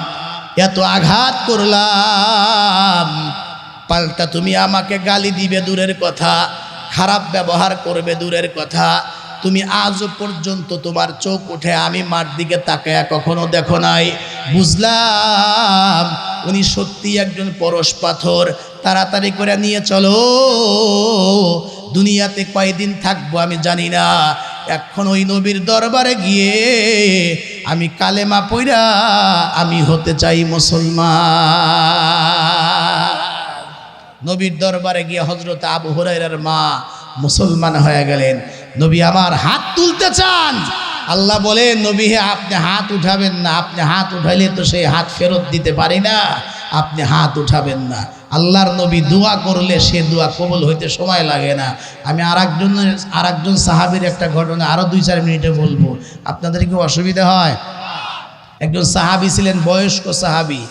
[SPEAKER 1] এত আঘাত করলাম, পাল্টা তুমি আমাকে গালি দিবে দূরের কথা, খারাপ ব্যবহার করবে দূরের কথা, তুমি আজও পর্যন্ত তোমার চোখ উঠে আমি মার দিকে তাকায়া কখনো দেখো নাই। বুঝলাম উনি সত্যি একজন পরশ পাথর, তাড়াতাড়ি করে নিয়ে চলো, দুনিয়াতে কয়দিন থাকবো আমি জানি না, এখন ওই নবীর দরবারে গিয়ে আমি কালেমা পড়া আমি হতে চাই মুসলমান। নবীর দরবারে গিয়ে হযরত আবু হুরায়রার মা মুসলমান হয়ে গেলেন। নবী আমার হাত তুলতে চান, আল্লাহ বলেন, নবী হে আপনি হাত উঠাবেন না, আপনি হাত উঠাইলে তো সেই হাত ফেরত দিতে পারি না, আপনি হাত উঠাবেন না। আল্লাহর নবী দোয়া করলে সে দোয়া কবুল হইতে সময় লাগে না। আমি আরেকজন সাহাবীর একটা ঘটনা আরও 2-4 মিনিটে বলবো, আপনাদের কি অসুবিধা হয়? একজন সাহাবী ছিলেন, বয়স্ক সাহাবী,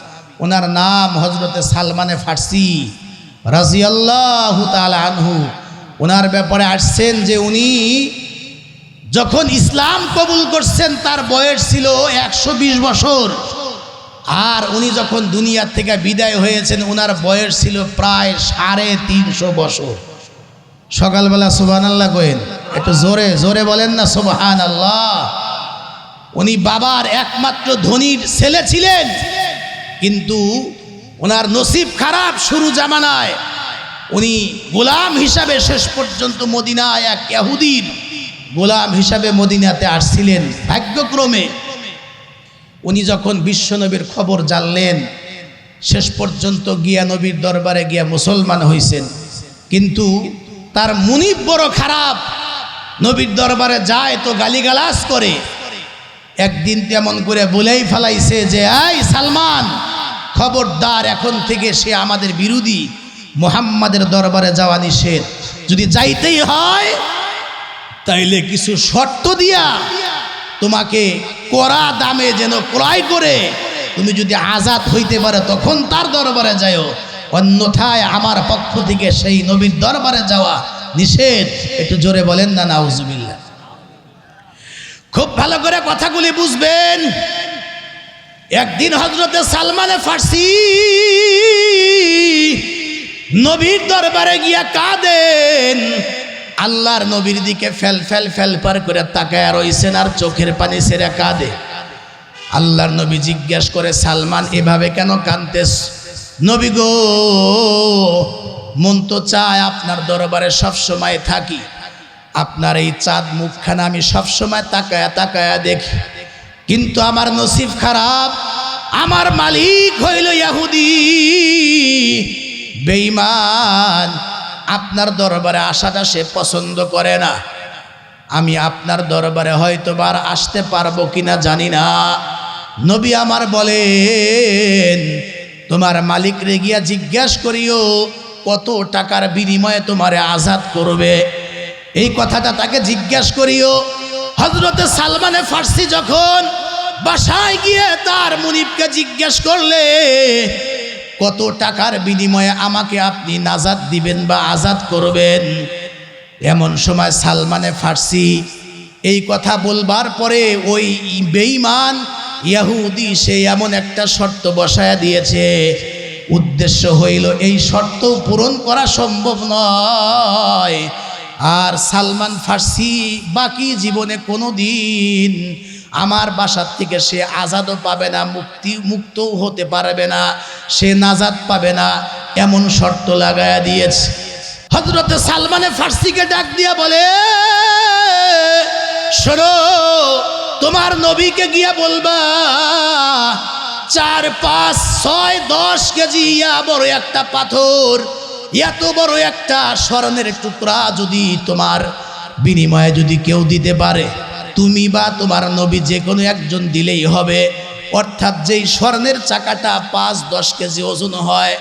[SPEAKER 1] ওনার নাম হযরতে সালমানে ফার্সি রাদিয়াল্লাহু তাআলা আনহু। ওনার ব্যাপারে আসছেন যে উনি যখন ইসলাম কবুল করছেন তার বয়স ছিল 120 বছর, আর উনি যখন দুনিয়া থেকে বিদায় হয়েছেন ওনার বয়স ছিল প্রায় 350 বছর। সকালবেলা সুবহানাল্লাহ কইেন, একটু জোরে জোরে বলেন না সুবহানাল্লাহ। উনি বাবার একমাত্র ধনীর ছেলে ছিলেন, কিন্তু ওনার নসিব খারাপ। শুরু জামানায় উনি গোলাম হিসাবে শেষ পর্যন্ত মদিনায় এক ইহুদির গোলাম হিসাবে মদিনাতে আসছিলেন। ভাগ্যক্রমে উনি যখন বিশ্বনবীর খবর জানলেন, শেষ পর্যন্ত গিয়া নবীর দরবারে গিয়া মুসলমান হইছেন, কিন্তু তার মুনিব বড় খারাপ, নবীর দরবারে যায় তো গালিগালাজ করে। একদিন তেমন করে বলেই ফেলাইছে যে, এই সালমান, খবরদার, এখন থেকে সে আমাদের বিরোধী, মুহাম্মাদের দরবারে যাওয়া নিষেধ, যদি যাইতেই হয় তাইলে কিছু শর্ত দিয়া তোমাকে কড়া দামে যেন ক্রয় করে তুমি যদি আজাদ হইতে পারো তখন তার দরবারে যাও, অন্যথায় আমার পক্ষ থেকে সেই নবীর দরবারে যাওয়া নিষেধ। একটু জোরে বলেন না নাউজুবিল্লাহ। খুব ভালো করে কথাগুলি বুঝবেন। একদিন হযরতে সালমানে ফার্সি নবীর দরবারে গিয়া কাঁদেন, আল্লাহর নবীর দিকে ফেল ফেল ফেল পার করে তাকায় রইছেন আর চোখের পানি ছেড়ে কাঁদে। আল্লাহর নবী জিজ্ঞেস করে, সালমান এভাবে কেন কাঁদতেছ? নবী গো, মন তো চায় আপনার দরবারে সবসময় থাকি, আপনার এই চাঁদ মুখখানা আমি সবসময় তাকায়া তাকায়া দেখি, কিন্তু আমার নসিব খারাপ, আমার মালিক হইল ইহুদি, বেঈমান আপনার দরবারে আসাটা সে পছন্দ করে না। আমি আপনার দরবারে হয়তোবার আসতে পারবো কিনা জানি না। নবী আমার বলেন, তোমার মালিক রে গিয়া জিজ্ঞাসা করিও কত টাকার বিনিময়ে তোমারে আজাদ করবে। এই কথাটা তাকে জিজ্ঞাসা করিও। হযরতে সালমানে ফার্সি যখন বাসায় গিয়ে তার মুনিবকে জিজ্ঞাসা করলে কত টাকার বিনিময়ে আমাকে আপনি নাজাত দিবেন বা আজাদ করবেন, এমন সময় সালমানে ফার্সি এই কথা বলবার পরে ওই বেঈমান ইহুদি সে এমন একটা শর্ত বসায়া দিয়েছে, উদ্দেশ্য হইল এই শর্ত পূরণ করা সম্ভব নয়। আর সালমান ফার্সি বাকি জীবনে কোনো দিন আমার বাসার থেকে সে আজাদও পাবে না, মুক্তও হতে পারবে না, সে নাজাত পাবে না, এমন শর্ত লাগায়া দিয়েছে। হযরতে সালমানে ফার্সিকে ডাক দিয়া বলে, শোনো, তোমার নবীকে গিয়া বলবা 4, 5, 6, 10 কেজি বড় একটা পাথর, এত বড় একটা স্বর্ণের টুকরা যদি তোমার বিনিময়ে যদি কেউ দিতে পারে, তুমি বা তোমার নবী যে কোনো একজন দিলেই হবে। অর্থাৎ যেই স্বর্ণের চাকাটা 5-10 কেজি ওজন হয়,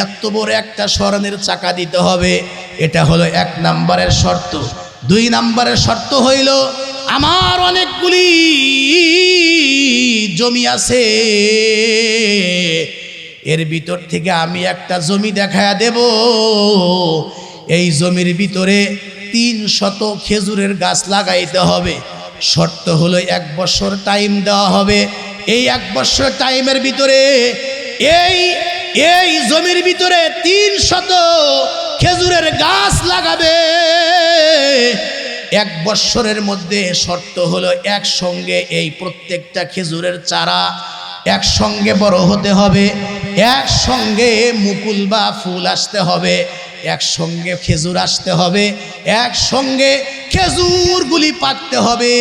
[SPEAKER 1] এত বড় একটা স্বর্ণের চাকা দিতে হবে। এটা হলো 1 নম্বরের শর্ত। 2 নম্বরের শর্ত হইল আমার অনেকগুলি জমি আছে, এর ভিতর থেকে আমি একটা জমি দেখায়া দেব। এই জমির ভিতরে 300 খেজুরের গাছ লাগাইতে হবে। শর্ত হলো 1 বছর টাইম দেওয়া হবে। এই 1 বছর টাইমের ভিতরে এই জমির ভিতরে 300 খেজুরের গাছ লাগাবে। 1 বছরের মধ্যে শর্ত হলো একসঙ্গে এই প্রত্যেকটা খেজুরের চারা একসঙ্গে বড় হতে হবে, একসঙ্গে মুকুল বা ফুল আসতে হবে, একসঙ্গে খেজুর আসতে হবে, একসঙ্গে খেজুরগুলি পাকতে হবে।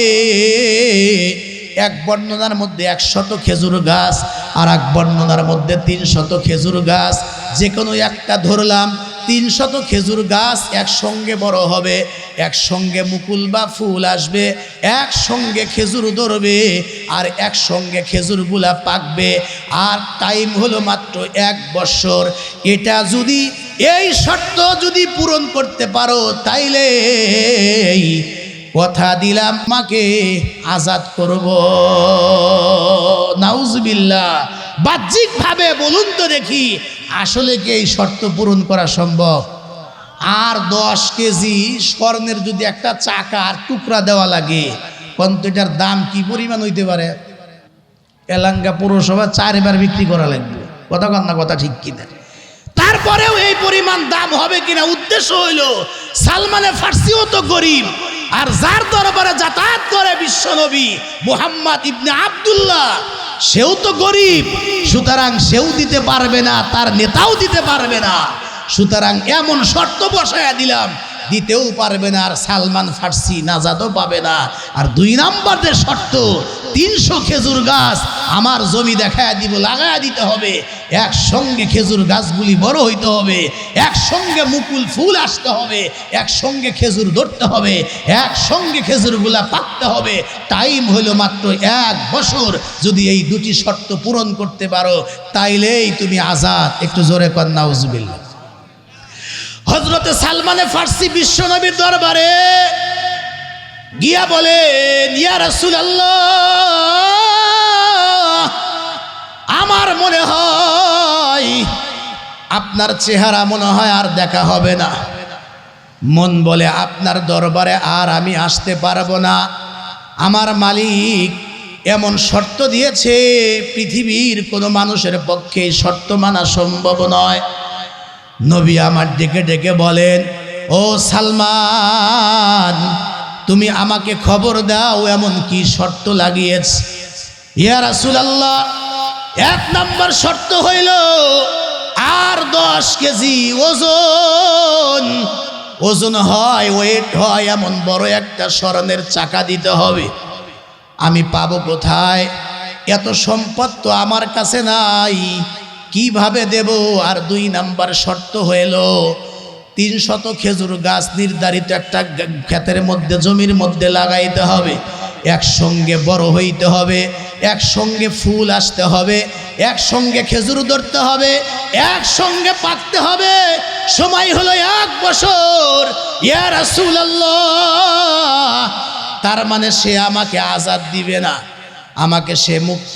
[SPEAKER 1] এক বর্ণনার মধ্যে 100 খেজুর গাছ, আর এক বর্ণনার মধ্যে 300 খেজুর গাছ। যে কোনো একটা ধরলাম, 300 খেজুর গাছ একসঙ্গে বড় হবে, একসঙ্গে মুকুল বা ফুল আসবে, একসঙ্গে খেজুর ধরবে, আর একসঙ্গে খেজুরগুলা পাকবে। আর টাইম হলো মাত্র 1 বছর। এটা যদি এই শর্ত যদি পূরণ করতে পারো, তাইলে কথা দিলাম মাকে আজাদ করব। নাউজুবিল্লাহ। বাহ্যিকভাবে বলুন তো দেখি, আসলে কি এই শর্ত পূরণ করা সম্ভব? আর 10 কেজি স্বর্ণের যদি একটা চাকার টুকরা দেওয়া লাগে, কন্টেটার দাম কি পরিমাণ হইতে পারে? এলাঙ্গা পৌরসভা 4 বার বিক্রি করা লাগবে। কথা কন না, কথা ঠিক কিনা? তারপরেও এই পরিমাণ দাম হবে কিনা? উদ্দেশ্য হইল সালমানে ফার্সিও তো গরিব, আর যার দরবারে যাতায়াত করে বিশ্বনবী মুহাম্মদ ইবনে আব্দুল্লাহ, সেও তো গরিব। সুতরাং সেও দিতে পারবে না, তার নেতাও দিতে পারবে না। সুতরাং এমন শর্ত বসায়া দিলাম, দিতেও পারবে না, আর সালমান ফার্সি নাজাদও পাবে না। আর 2 নম্বর যে শর্ত, 300 খেজুর গাছ আমার জমি দেখায়া দিব, লাগায়া দিতে হবে। একসঙ্গে খেজুর গাছগুলি বড় হইতে হবে, একসঙ্গে মুকুল ফুল আসতে হবে, একসঙ্গে খেজুর ধরতে হবে, একসঙ্গে খেজুরগুলা পাকতে হবে। টাইম হইল মাত্র 1 বছর। যদি এই 2টি শর্ত পূরণ করতে পারো, তাইলেই তুমি আজাদ। একটু জোরে কর নাউজুবিল্লাহ। হযরতে সালমানে ফার্সি বিশ্বনবীর দরবারে গিয়া বলেন, ইয়া রাসূলুল্লাহ, আমার মনে হয় আপনার চেহারা মনে হয় আর দেখা হবে না। মন বলে আপনার দরবারে আর আমি আসতে পারবো না। আমার মালিক এমন শর্ত দিয়েছে, পৃথিবীর কোনো মানুষের পক্ষে শর্ত মানা সম্ভব নয়। নবী আমার ডেকে ডেকে বলেন, ও সালমান, তুমি আমাকে খবর দাও এমন কি শর্ত লাগিয়েছ? ইয়া রাসূলুল্লাহ, 1 নম্বর শর্ত হইল আর 10 কেজি ওজন হয়, ওয়েট হয় এমন বড় একটা স্বর্ণের চাকা দিতে হবে। আমি পাবো কোথায়? এত সম্পদ তো আমার কাছে নাই। কিভাবে দেব? আর 2 নাম্বার শর্ত হইল 300 খেজুর গাছ নির্ধারিত একটা ক্ষেতের মধ্যে, জমির মধ্যে লাগাইতে হবে, একসঙ্গে বড় হইতে হবে, একসঙ্গে ফুল আসতে হবে, একসঙ্গে খেজুর ধরতে হবে, একসঙ্গে পাকতে হবে। সময় হলো 1 বছর। ইয়া রাসূলুল্লাহ, তার মানে সে আমাকে আজাদ দিবে না, আমাকে সে মুক্ত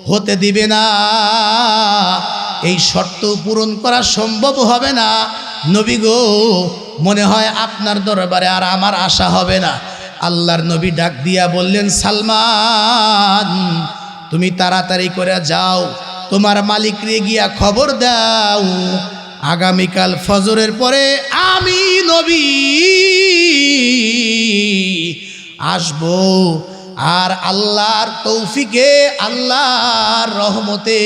[SPEAKER 1] হতে দিবে না। এই শর্ত পূরণ করা সম্ভব হবে না নবী গো, মনে হয় আপনার দরবারে আর আমার আশা হবে না। আল্লাহর নবী ডাক দিয়া বললেন, সালমান তুমি তাড়াতাড়ি করে যাও, তোমার মালিকরে গিয়া খবর দাও, আগামীকাল ফজরের পরে আমি নবী আসবো। আর আল্লাহর তৌফিকে, আল্লাহর রহমতে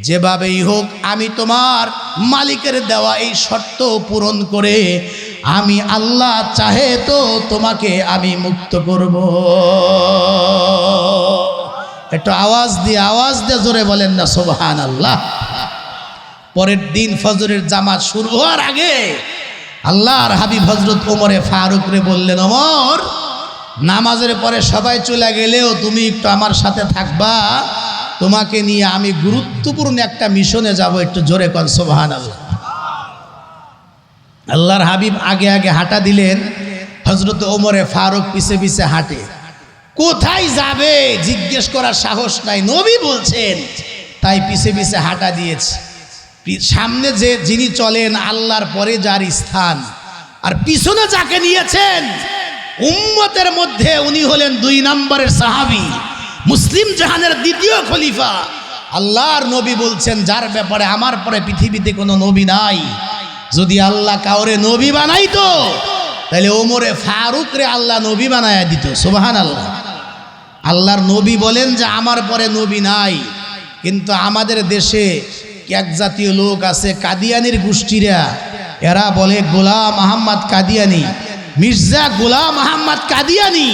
[SPEAKER 1] যেভাবেই হোক আমি তোমার মালিকের দেওয়া এই শর্ত পূরণ করে আমি আল্লাহ চাহে তো তোমাকে আমি মুক্ত করব। একটু আওয়াজ দিয়ে জোরে বলেন না সুবহানাল্লাহ। পরের দিন ফজরের জামাত শুরু হওয়ার আগে আল্লাহর হাবিব হযরত ওমরে ফারুকরে বললেন, ওমর নামাজের পরে সবাই চলে গেলেও তুমি একটু আমার সাথে থাকবা, তোমাকে নিয়ে আমি গুরুত্বপূর্ণ একটা মিশনে যাব, একটু জোরে কর সুবহানাল্লাহ। আল্লাহর হাবিব আগে আগে হাঁটা দিলেন, হযরত ওমরে ফারুক পিছে পিছে হাঁটে। কোথায় যাবে জিজ্ঞেস করার সাহস নাই, নবী বলছেন, তাই পিছে পিছে হাঁটা দিয়েছে। সামনে যিনি চলেন আল্লাহর পরে যার স্থান, আর পিছনে যাকে নিয়েছেন উম্মতের মধ্যে উনি হলেন 2 নম্বরের সাহাবী, মুসলিম জাহানের 2য় খলিফা। আল্লাহর নবী বলছেন, যার ব্যাপারে আমার পরে পৃথিবীতে কোনো নবী নাই। যদি আল্লাহ কাউরে নবী বানাইতো তাহলে ওমরে ফারুক রে আল্লাহ নবী বানায়া দিত। সুবহানাল্লাহ। আল্লাহর নবী বলেন যে আমার পরে নবী নাই, কিন্তু আমাদের দেশে এক জাতীয় লোক আছে কাদিয়ানির গোষ্ঠীরা, এরা বলে গোলাম আহমদ কাদিয়ানি, মির্জা গোলাম আহমদ কাদিয়ানি,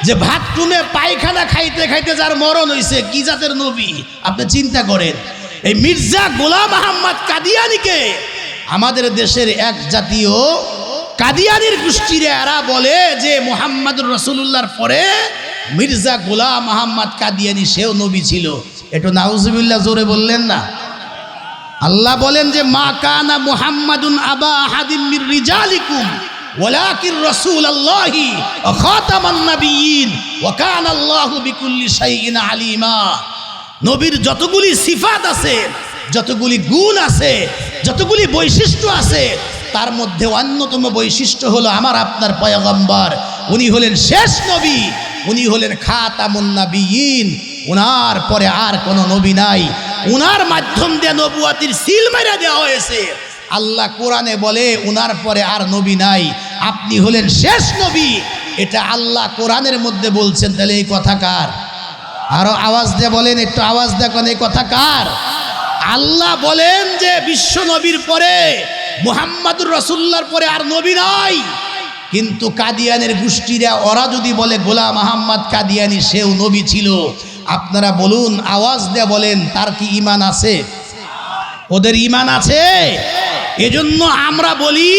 [SPEAKER 1] যে বাথরুমে পায়খানা খাইতে খাইতে যার মরণ হয়েছে, কি জাতের নবী আপনি চিন্তা করেন। এই মির্জা গোলাম আহমদ কাদিয়ানিকে আমাদের দেশের এক জাতীয় কাদিয়ানির গোষ্ঠীরা এরা বলে যে মুহাম্মদুর রাসূলুল্লাহর পরে মির্জা গোলাম আহমদ কাদিয়ানি সেও নবী ছিল। একটু নাউজুবিল্লাহ জোরে বললেন না। আল্লাহ বলেন যে মা কানা মুহাম্মাদুন আবা আহাদিম মির রিজালিকুম ওয়ালাকিন রাসূলুল্লাহি ওয়া খাতামান নাবিয়্যিন ওয়া কানা আল্লাহু বিকুল্লি শাইইন আলিমা। নবীর যতগুলি সিফাত আছে, যতগুলি গুণ আছে, যতগুলি বৈশিষ্ট্য আছে, তার মধ্যে অন্যতম বৈশিষ্ট্য হলো আমার আপনার পয়গম্বর। উনি হলেন শেষ নবী, উনি হলেন খাতামুন নাবিয়্যিন। উনার পরে আর কোনো নবী নাই। উনার মাধ্যম দিয়ে নবুয়াতির সিল মেরে দেওয়া হয়েছে। আল্লাহ কোরআনে বলে উনার পরে আর নবী নাই, আপনি হলেন শেষ নবী। এটা আল্লাহ কোরআনের মধ্যে বলছেন। তাহলে এই কথা কার? আরো আওয়াজ দিয়ে বলেন, একটু আওয়াজ দেখুন, এই কথা কার? আল্লাহ বলেন যে বিশ্ব নবীর পরে মুহাম্মাদুর রাসূলুল্লাহর পরে আর নবী নাই। কিন্তু কাদিয়ানের গোষ্ঠীরা ওরা যদি বলে গোলাম আহমদ কাদিয়ানি সেও নবী ছিল, আপনারা বলুন, আওয়াজ দিয়ে বলেন, তার কি ঈমান আছে? ওদের ঈমান আছে। এজন্য আমরা বলি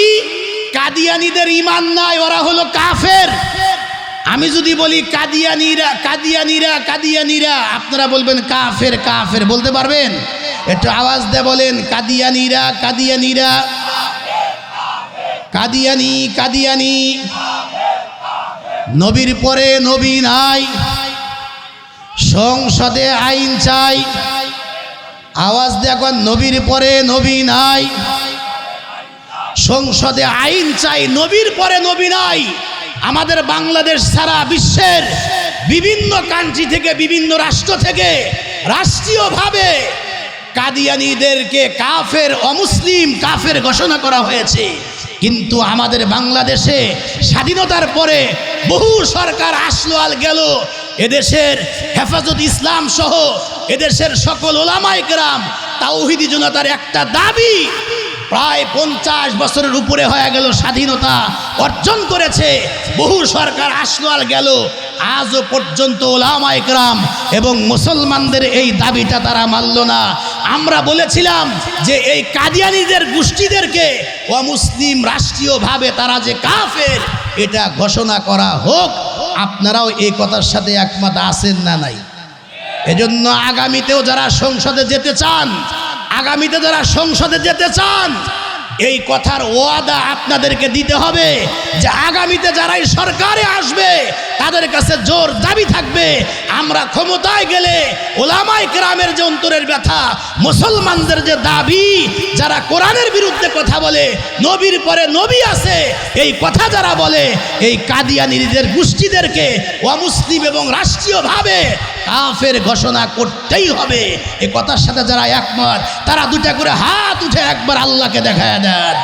[SPEAKER 1] কাদিয়ানীদের ঈমান নাই, ওরা হলো কাফের। আমি যদি বলি কাদিয়ানীরা কাদিয়ানীরা কাদিয়ানীরা, আপনারা বলবেন কাফের কাফের, বলতে পারবেন? একটু আওয়াজ দিয়ে বলেন, কাদিয়ানীরা কাদিয়ানীরা কাদিয়ানি কাদিয়ানি। নবীর পরে নবী নাই, সংসদে আইন চাই। আওয়াজ দেখুন, নবীর পরে নবী নাই, সংসদে আইন চাই। নবীর পরে নবী নাই। আমাদের বাংলাদেশ সারা বিশ্বের বিভিন্ন কান্ট্রি থেকে, বিভিন্ন রাষ্ট্র থেকে রাষ্ট্রীয়ভাবে কাদিয়ানীদেরকে কাফের, অমুসলিম, কাফের ঘোষণা করা হয়েছে। কিন্তু আমাদের বাংলাদেশে স্বাধীনতার পরে বহু সরকার আসলো আর গেল, এদেশের হেফাজত ইসলাম সহ এদেশের সকল ওলামায়ে কেরাম তাওহীদি জনতার একটা দাবি, প্রায় 50 বছরের উপরে হয়ে গেল স্বাধীনতা অর্জন করেছে, বহু সরকার আসলো আর গেল, আজও পর্যন্ত ওলামায়ে কেরাম এবং মুসলমানদের এই দাবিটা তারা মানল না। আমরা বলেছিলাম যে এই কাদিয়ানীদের গোষ্ঠীদেরকে অমুসলিম রাষ্ট্রীয়ভাবে তারা যে কাফের এটা ঘোষণা করা হোক। আপনারাও এই কথার সাথে একমত আছেন না নাই? এজন্য আগামীতেও যারা সংসদে যেতে চান এই কথার ওয়াদা আপনাদেরকে দিতে হবে যে আগামীতে যারাই সরকারে আসবে তাদের কাছে জোর দাবি থাকবে, আমরা ক্ষমতায় গেলে ওলামায়ে কেরামের যে অন্তরের ব্যথা, মুসলমানদের যে দাবি, যারা কোরআনের বিরুদ্ধে কথা বলে, নবীর পরে নবী আছে এই কথা যারা বলে, এই কাদিয়ানীদের গোষ্ঠীদেরকে অমুসলিম এবং রাষ্ট্রীয়ভাবে কাফের ঘোষণা করতেই হবে। এই কথার সাথে যারা একমত তারা দুটা করে হাত উঠে একবার আল্লাহকে দেখায় দেন।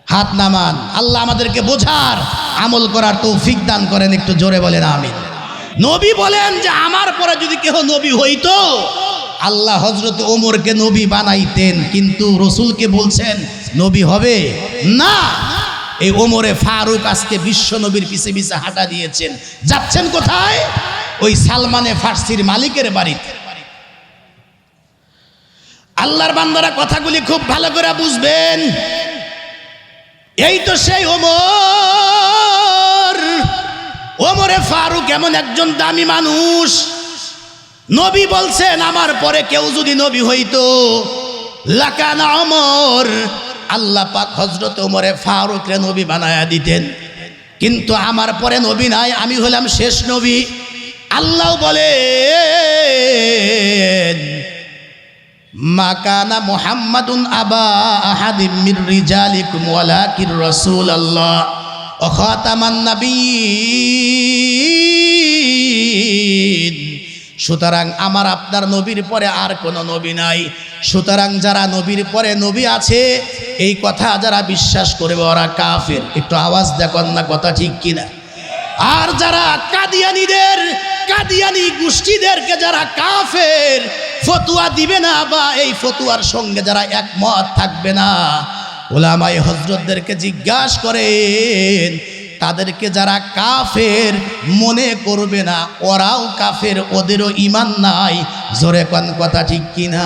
[SPEAKER 1] হাত নামান। আল্লাহ আমাদেরকে বোঝার আমল করার তৌফিক দান করেন। একটু জোরে বলেন আমিন। নবী বলেন যে আমার পরে যদি কেহ নবী হইতো আল্লাহ হযরত ওমরকে নবী বানাইতেন, কিন্তু রসুলকে বলছেন নবী হবে না। এই ওমরে ফারুক আজকে বিশ্ব নবীর পিছে পিছে হাঁটা দিয়েছেন। যাচ্ছেন কোথায়? ওই সালমানে ফার্সির মালিকের বাড়িতে। আল্লাহর বান্দারা কথাগুলি খুব ভালো করে বুঝবেন। এই তো সেই ওমরে ফারুক এমন একজন দামি মানুষ। নবী বলছেন আমার পরে কেউ যদি নবী হইতো লাকানা ওমর, আল্লাহ পাক হযরত ওমরে ফারুককে নবী বানায়া দিতেন, কিন্তু আমার পরে নবী নাই, আমি হলাম শেষ নবী। আল্লাহ বলেন মা কানা মুহাম্মাদুন আবা আহাদিম মির রিজালিকুম ওয়ালাকির রাসূলুল্লাহ ওয়া খাতামান নাবিয়্যিন। সুতরাং আমার আপনার নবীর পরে আর কোনো নবী নাই। সুতরাং যারা নবীর পরে নবী আছে এই কথা যারা বিশ্বাস করবে ওরা কাফের। একটু আওয়াজ দেখুন না, কথা ঠিক কিনা? আর যারা কাদিয়ানী গোষ্ঠীদেরকে যারা কাফের ফতোয়া দিবে না বা এই ফতোয়ার সঙ্গে যারা একমত থাকবে না, ওলামায়ে হযরতদেরকে জিজ্ঞাসা করেন তাদেরকে যারা কাফের মনে করবে না ওরাও কাফের, ওদেরও ঈমান নাই। জোরে কোন কথা ঠিক কিনা?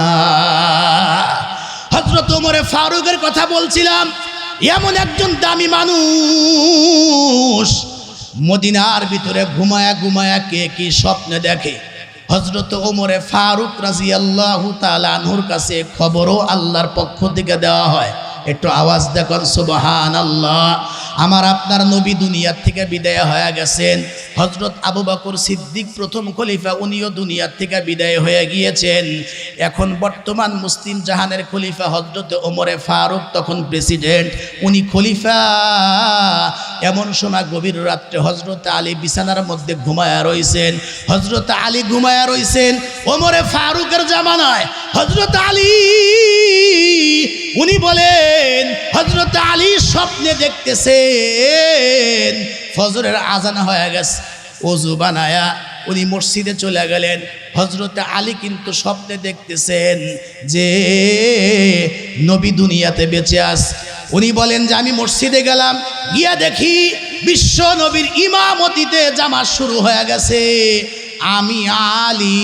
[SPEAKER 1] হযরত ওমরে ফারুকের কথা বলছিলাম। এমন একজন দামি মানুষ মদিনার ভিতরে ঘুমায়া ঘুমায়া কে কি স্বপ্নে দেখে। হযরত ওমরে ফারুক রাদিয়াল্লাহু তাআলা আনহুর কাছে খবরও আল্লাহর পক্ষ থেকে দেওয়া হয়। একটু আওয়াজ দেখুন সুবহানাল্লাহ। আমার আপনার নবী দুনিয়ার থেকে বিদায় হয়ে গেছেন। হযরত আবু বকর সিদ্দিক প্রথম খলিফা, উনিও দুনিয়ার থেকে বিদায় হয়ে গিয়েছেন। এখন বর্তমান মুসলিম জাহানের খলিফা হযরত ওমরে ফারুক, তখন প্রেসিডেন্ট, উনি খলিফা। এমন সময় গভীর রাত্রে হযরত আলী বিছানার মধ্যে ঘুমায়া রইছেন। হযরত আলী ঘুমায়া রইছেন ওমরে ফারুকের জামানায়। হযরত আলী উনি বলেন হযরত আলী স্বপ্নে দেখতেছেন ফজরের আজান হয়ে গেছে। ওযু বানায়া উনি মসজিদে চলে গেলেন। হযরত আলী কিন্তু স্বপ্নে দেখতেছেন যে নবী দুনিয়াতে বেঁচে আছে। উনি বলেন যে আমি মসজিদে গেলাম, গিয়া দেখি বিশ্ব নবীর ইমামতিতে জামাত শুরু হয়ে গেছে। আমি আলী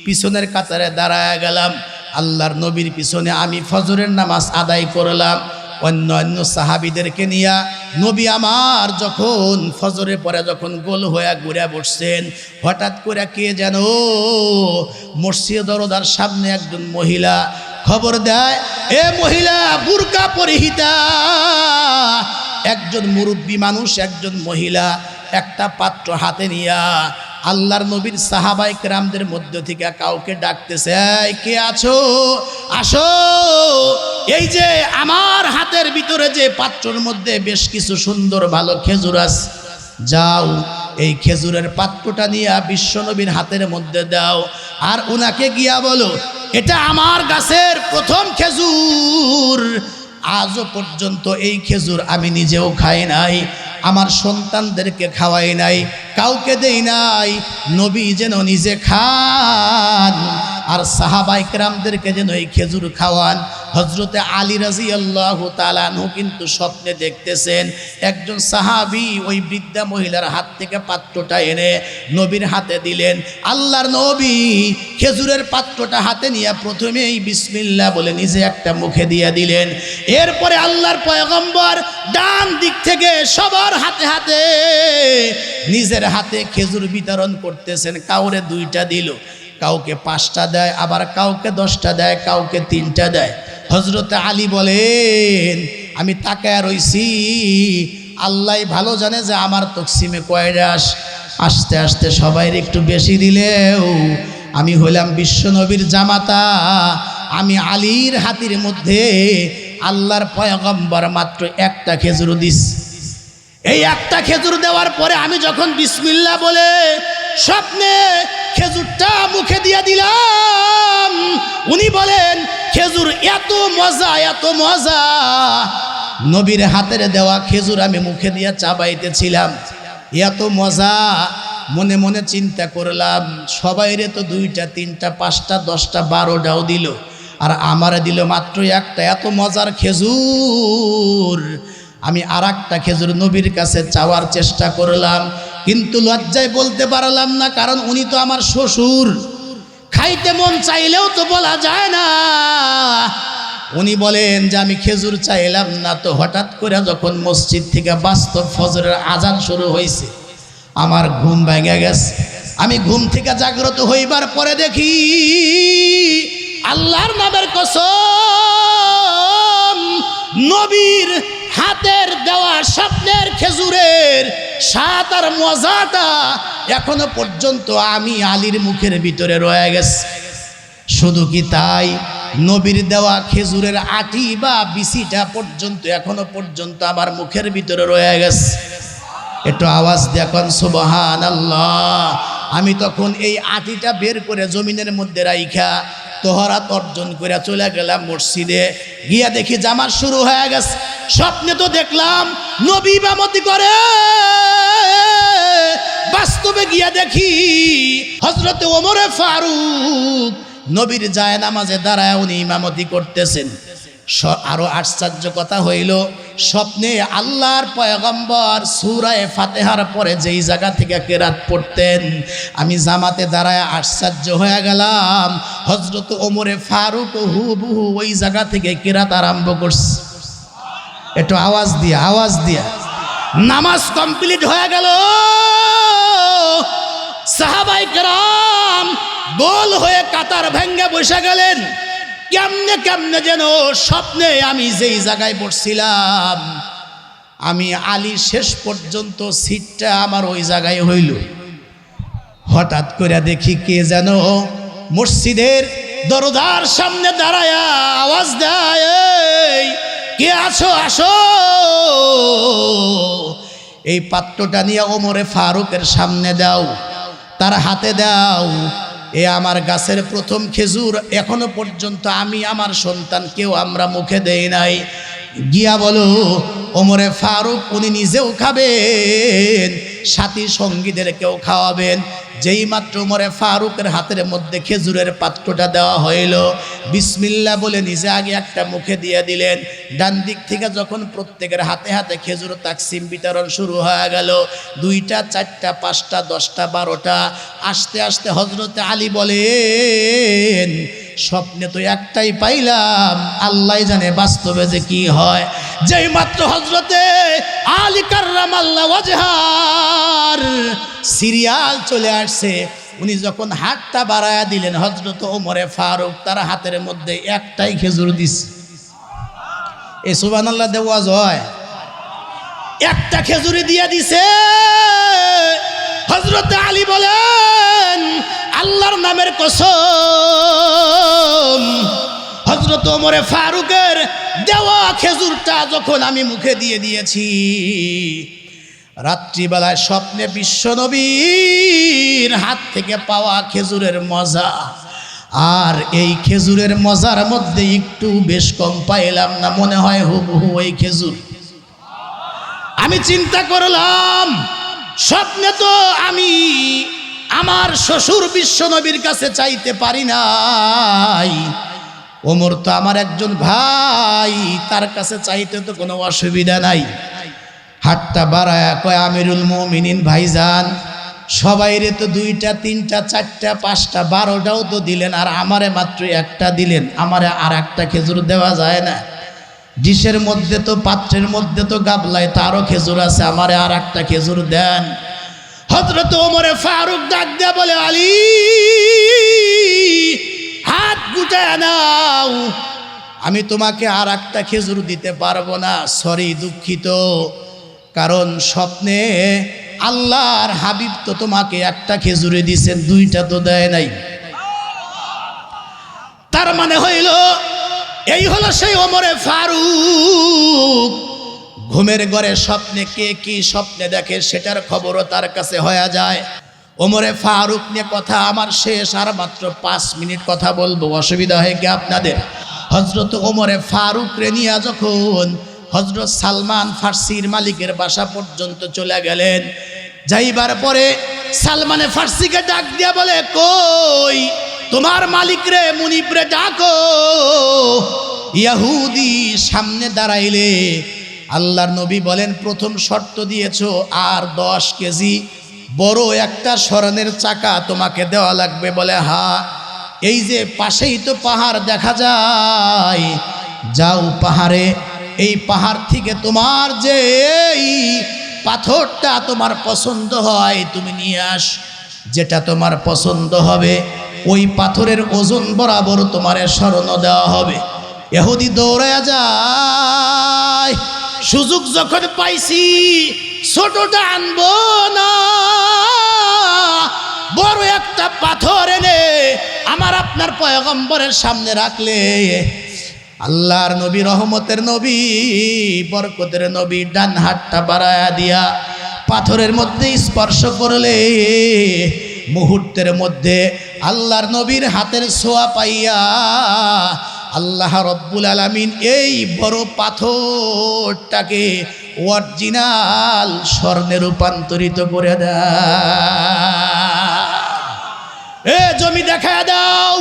[SPEAKER 1] পিছনের কাতারে দাঁড়ায় গেলাম। আল্লাহর নবীর পিছনে আমি ফজরের নামাজ আদায় করলাম অন্য সাহাবীদেরকে নিয়া। নবী আমার যখন ফজরের পরে যখন গোল হয়ে ঘুরে বসছেন, হঠাৎ করে কে যেন মসজিদ দরজার সামনে একজন মহিলা খবর দেয়, এ মহিলা বুরকা পরিহিতা। একজন মুরব্বী মানুষ, একজন মহিলা একটা পাত্র হাতে নিয়া আল্লাহর নবীর সাহাবায়ে কেরামদের মধ্য থেকে কাউকে ডাকতেছে, কে আছো আসো, এই যে আমার হাতের ভিতরে যে পাত্রের মধ্যে বেশ কিছু সুন্দর ভালো খেজুর আছে, যাও এই খেজুরের পাত্রটা নিয়ে বিশ্বনবীর হাতের মধ্যে দাও। আর উনাকে গিয়া বলো এটা আমার গাছের প্রথম খেজুর, আজও পর্যন্ত এই খেজুর আমি নিজেও খাই নাই, আমার সন্তানদেরকে খাওয়াই নাই, কাউকে দেই নাই, নবী যেন নিজে খান আর সাহাবায়ে কেরামদেরকে যেন এই খেজুর খাওয়ান। হযরতে আলী রাদিয়াল্লাহু তাআলা আনহু কিন্তু স্বপ্নে দেখতেছেন একজন সাহাবী ওই বৃদ্ধা মহিলার হাত থেকে পাত্রটা এনে নবীর হাতে দিলেন। আল্লাহর নবী খেজুরের পাত্রটা হাতে নিয়ে প্রথমেই বিসমিল্লাহ বলে নিজে একটা মুখে দিয়ে দিলেন। এরপরে আল্লাহর পয়গম্বর ডান দিক থেকে সবার হাতে হাতে নিজের হাতে খেজুর বিতরণ করতেছেন। কাউরে 2টা দিল, কাউকে 5টা দেয়, আবার কাউকে 10টা দেয়, কাউকে 3টা দেয়। হযরতে আলী বলেন আমি তাকায় রইছি, আল্লাহ ভালো জানে যে আমার তকসিমে কয়টা আস্তে আস্তে সবাই একটু বেশি দিলেও আমি হইলাম বিশ্বনবীর জামাতা, আমি আলীর হাতির মধ্যে আল্লাহর পয়গম্বর মাত্র একটা খেজুর দিস। এই একটা খেজুর দেওয়ার পরে আমি যখন বিসমিল্লাহ বলে স্বপ্নে খেজুরটা মুখে দিয়ে দিলাম, উনি বলেন খেজুর এত মজা, এত মজা, নবীর হাতের দেওয়া খেজুর আমি মুখে দিয়ে চাবাইতেছিলাম, এত মজা। মনে মনে চিন্তা করলাম সবাইরে তো 2টা 3টা 5টা 10টা 12টাও দিল, আর আমারে দিল মাত্র একটা। এত মজার খেজুর, আমি আর একটা খেজুর নবীর কাছে চাওয়ার চেষ্টা করলাম, কিন্তু লজ্জায় বলতে পারলাম না, কারণ উনি তো আমার শ্বশুর, খাইতে মন চাইলেও তো বলা যায় না। উনি বলেন যে আমি খেজুর চাইলাম না, তো হঠাৎ করে যখন মসজিদ থেকে বাস্তব ফজরের আজান শুরু হয়েছে আমার ঘুম ভেঙে গেছে। আমি ঘুম থেকে জাগ্রত হইবার পরে দেখি আল্লাহর নামের কসম নবীর হাতের দেওয়া স্বপ্নের খেজুরের স্বাদ আর মজাটা এখনো পর্যন্ত আমি আলীর মুখের ভিতরে রয়ে গেছে। শুধু কি তাই, নবীর দেওয়া খেজুরের আটি বা বিচিটা পর্যন্ত এখনো পর্যন্ত আমার মুখের ভিতরে রয়ে গেছে। একটু আওয়াজ দেখুন সুবহানাল্লাহ। আমি তখন এই আটিটা বের করে জমিনের মধ্যে রাইখা তোহরাত অর্জন করে চলে গেলাম মসজিদে। গিয়া দেখি জামাত শুরু হয়ে গেছে। স্বপ্নে তো দেখলাম নবী ইমামতি করে, বাস্তবে গিয়া দেখি হযরতে ওমরে ফারুক নবীর জায়নামাজে দাঁড়ায় উনি ইমামতি করতেছেন। আরো আশ্চর্য কথা হইল, স্বপ্নে আল্লাহর পয়গম্বর সূরা ফাতিহার পরে যেই জায়গা থেকে কেরাত পড়তেন, আমি জামাতে দাঁড়ায় আশ্চর্য হয়ে গেলাম। হযরত ওমরে ফারুক হুবহু ওই জায়গা থেকে কেরাত আরম্ভ করছে। একটু আওয়াজ দিয়া নামাজ কমপ্লিট হয়ে গেল। সাহাবায়ে কেরাম গোল হয়ে কাতার ভেঙ্গে বসে গেলেন। কেমনে কেমনে যেন স্বপ্নে আমি যেই জায়গায় বসছিলাম, আমি আলী শেষ পর্যন্ত সিটটা আমার ওই জায়গায় হইল। হঠাৎ করে দেখি কে যেন মসজিদের দরজার সামনে দাঁড়ায়া আওয়াজ দেয়, এই কে আছো, আসো। এই পাত্রটা নিয়ে ওমরে ফারুকের সামনে দাও, তার হাতে দাও। এ আমার গাছের প্রথম খেজুর, এখনো পর্যন্ত আমি আমার সন্তান কেউ আমরা মুখে দেই নাই। গিয়া বলো ওমরে ফারুক উনি নিজেও খাবেন, সাথী সঙ্গীদেরকেও খাওয়াবেন। যেই মাত্র ওমরে ফারুকের হাতের মধ্যে খেজুরের পাত্রটা দেওয়া হইল, বিসমিল্লাহ বলে নিজে আগে একটা মুখে দিয়ে দিলেন। ডান দিক থেকে যখন প্রত্যেকের হাতে হাতে খেজুর তাকসিম বিতরণ শুরু হয়ে গেল, 2টা 4টা 5টা 10টা 12টা, আস্তে আস্তে হযরতে আলী বলেন স্বপ্নে তো একটাই পাইলাম, আল্লাহ জানে বাস্তবে যে কি হয়। যেই মাত্র হযরতে আলী কাররামাল্লাহু ওয়াজহার সিরিয়াল চলে আসছে, উনি যখন হাতটা বাড়ায়া দিলেন, হযরত ওমরে ফারুক তার হাতের মধ্যে একটাই খেজুর দিছে। এই সুবহানাল্লাহ দেওয়াজ হয়, একটা খেজুরি দিয়ে দিছে। হযরত আলী বলেন আল্লাহর নামের কসম, হযরত ওমরে ফারুকের দেওয়া খেজুরটা যখন আমি মুখে দিয়ে দিয়েছি, রাত্রিবেলায় স্বপ্নে বিশ্বনবীর হাত থেকে পাওয়া খেজুরের মজা, আর এই খেজুরের মজার মধ্যে একটু বেশ কম পাইলাম না, মনে হয় হুবহু ওই খেজুর। আমি চিন্তা করলাম স্বপ্নে তো আমি আমার শ্বশুর বিশ্বনবীর কাছে চাইতে পারি নাই, ওমর তো আমার একজন ভাই, তার কাছে চাইতে তো কোনো অসুবিধা নাই। হাতটা বাড়ায়া কয়, আমিরুল মুমিনিন ভাইজান, সবাইরে তো 2টা 3টা 4টা 5টা 12টাও তো দিলেন, আর আমারে মাত্র একটা দিলেন, আমারে আর একটা খেজুর দেওয়া যায় না? ডিশের মধ্যে তো, পাত্রের মধ্যে তো, গাবলায় তো আরো খেজুর আছে, আমারে আর একটা খেজুর দেন। হযরত ওমরে ফারুক ডাক দিয়া বলে, আলী, হাত গুটায় নাও, আমি তোমাকে আর একটা খেজুর দিতে পারবো না, সরি, দুঃখিত, কারণ স্বপ্নে আল্লাহর হাবিব তো তোমাকে একটা খেজুরে দিয়েছেন, 2টা তো দেয় নাই। তার মানে হইল, এই হলো সেই ওমরে ফারুক। ঘুমের ঘরে স্বপ্নে কে কি স্বপ্নে দেখে সেটার খবরও তার কাছে হয়ে যায়। ওমরে ফারুক নিয়ে কথা আমার শেষ, আর মাত্র 5 মিনিট কথা বলবো, অসুবিধা হয় কি আপনাদের? হযরত ওমরে ফারুক রে নিয়ে যখন হযরত সালমান ফার্সির মালিকের বাসা পর্যন্ত চলে গেলেন, যাইবার পরে সালমানে ফার্সিকে ডাক দিয়া বলে, কই তোমার মালিক রে, মুনিব রে ডাকো। ইহুদি সামনে দাঁড়াইলে আল্লাহর নবী বলেন, প্রথম শর্ত দিয়েছো, আর 10 কেজি বড় একটা স্বর্ণের চাকা তোমাকে দেওয়া লাগবে। বলে, হ্যাঁ, এই যে পাশেই তো পাহাড় দেখা যায়, যাও পাহাড়ে, এই পাহাড় থেকে তোমার যে এই পাথরটা তোমার পছন্দ হয় তুমি নিয়ে আস, যেটা তোমার পছন্দ হবে ওই পাথরের ওজন বরাবর তোমার স্বর্ণ দেওয়া হবে। ইহুদি দৌড়ায়া যায়, সুযোগ যখন পাইছি ছোটটা আনবো না, বড় একটা পাথর এনে আমার আপনার পয়গম্বরের সামনে রাখলে আল্লাহর নবী, রহমতের নবী, বরকতের নবী ডান হাতটা বাড়ায়া দিয়া পাথরের মধ্যে স্পর্শ করলে মুহূর্তের মধ্যে আল্লাহর নবীর হাতের ছোঁয়া পাইয়া আল্লাহ রব্বুল আলামিন এই বড় পাথরটাকে অরিজিনাল স্বর্ণে রূপান্তরিত করে দেয়। জমি দেখা দাও,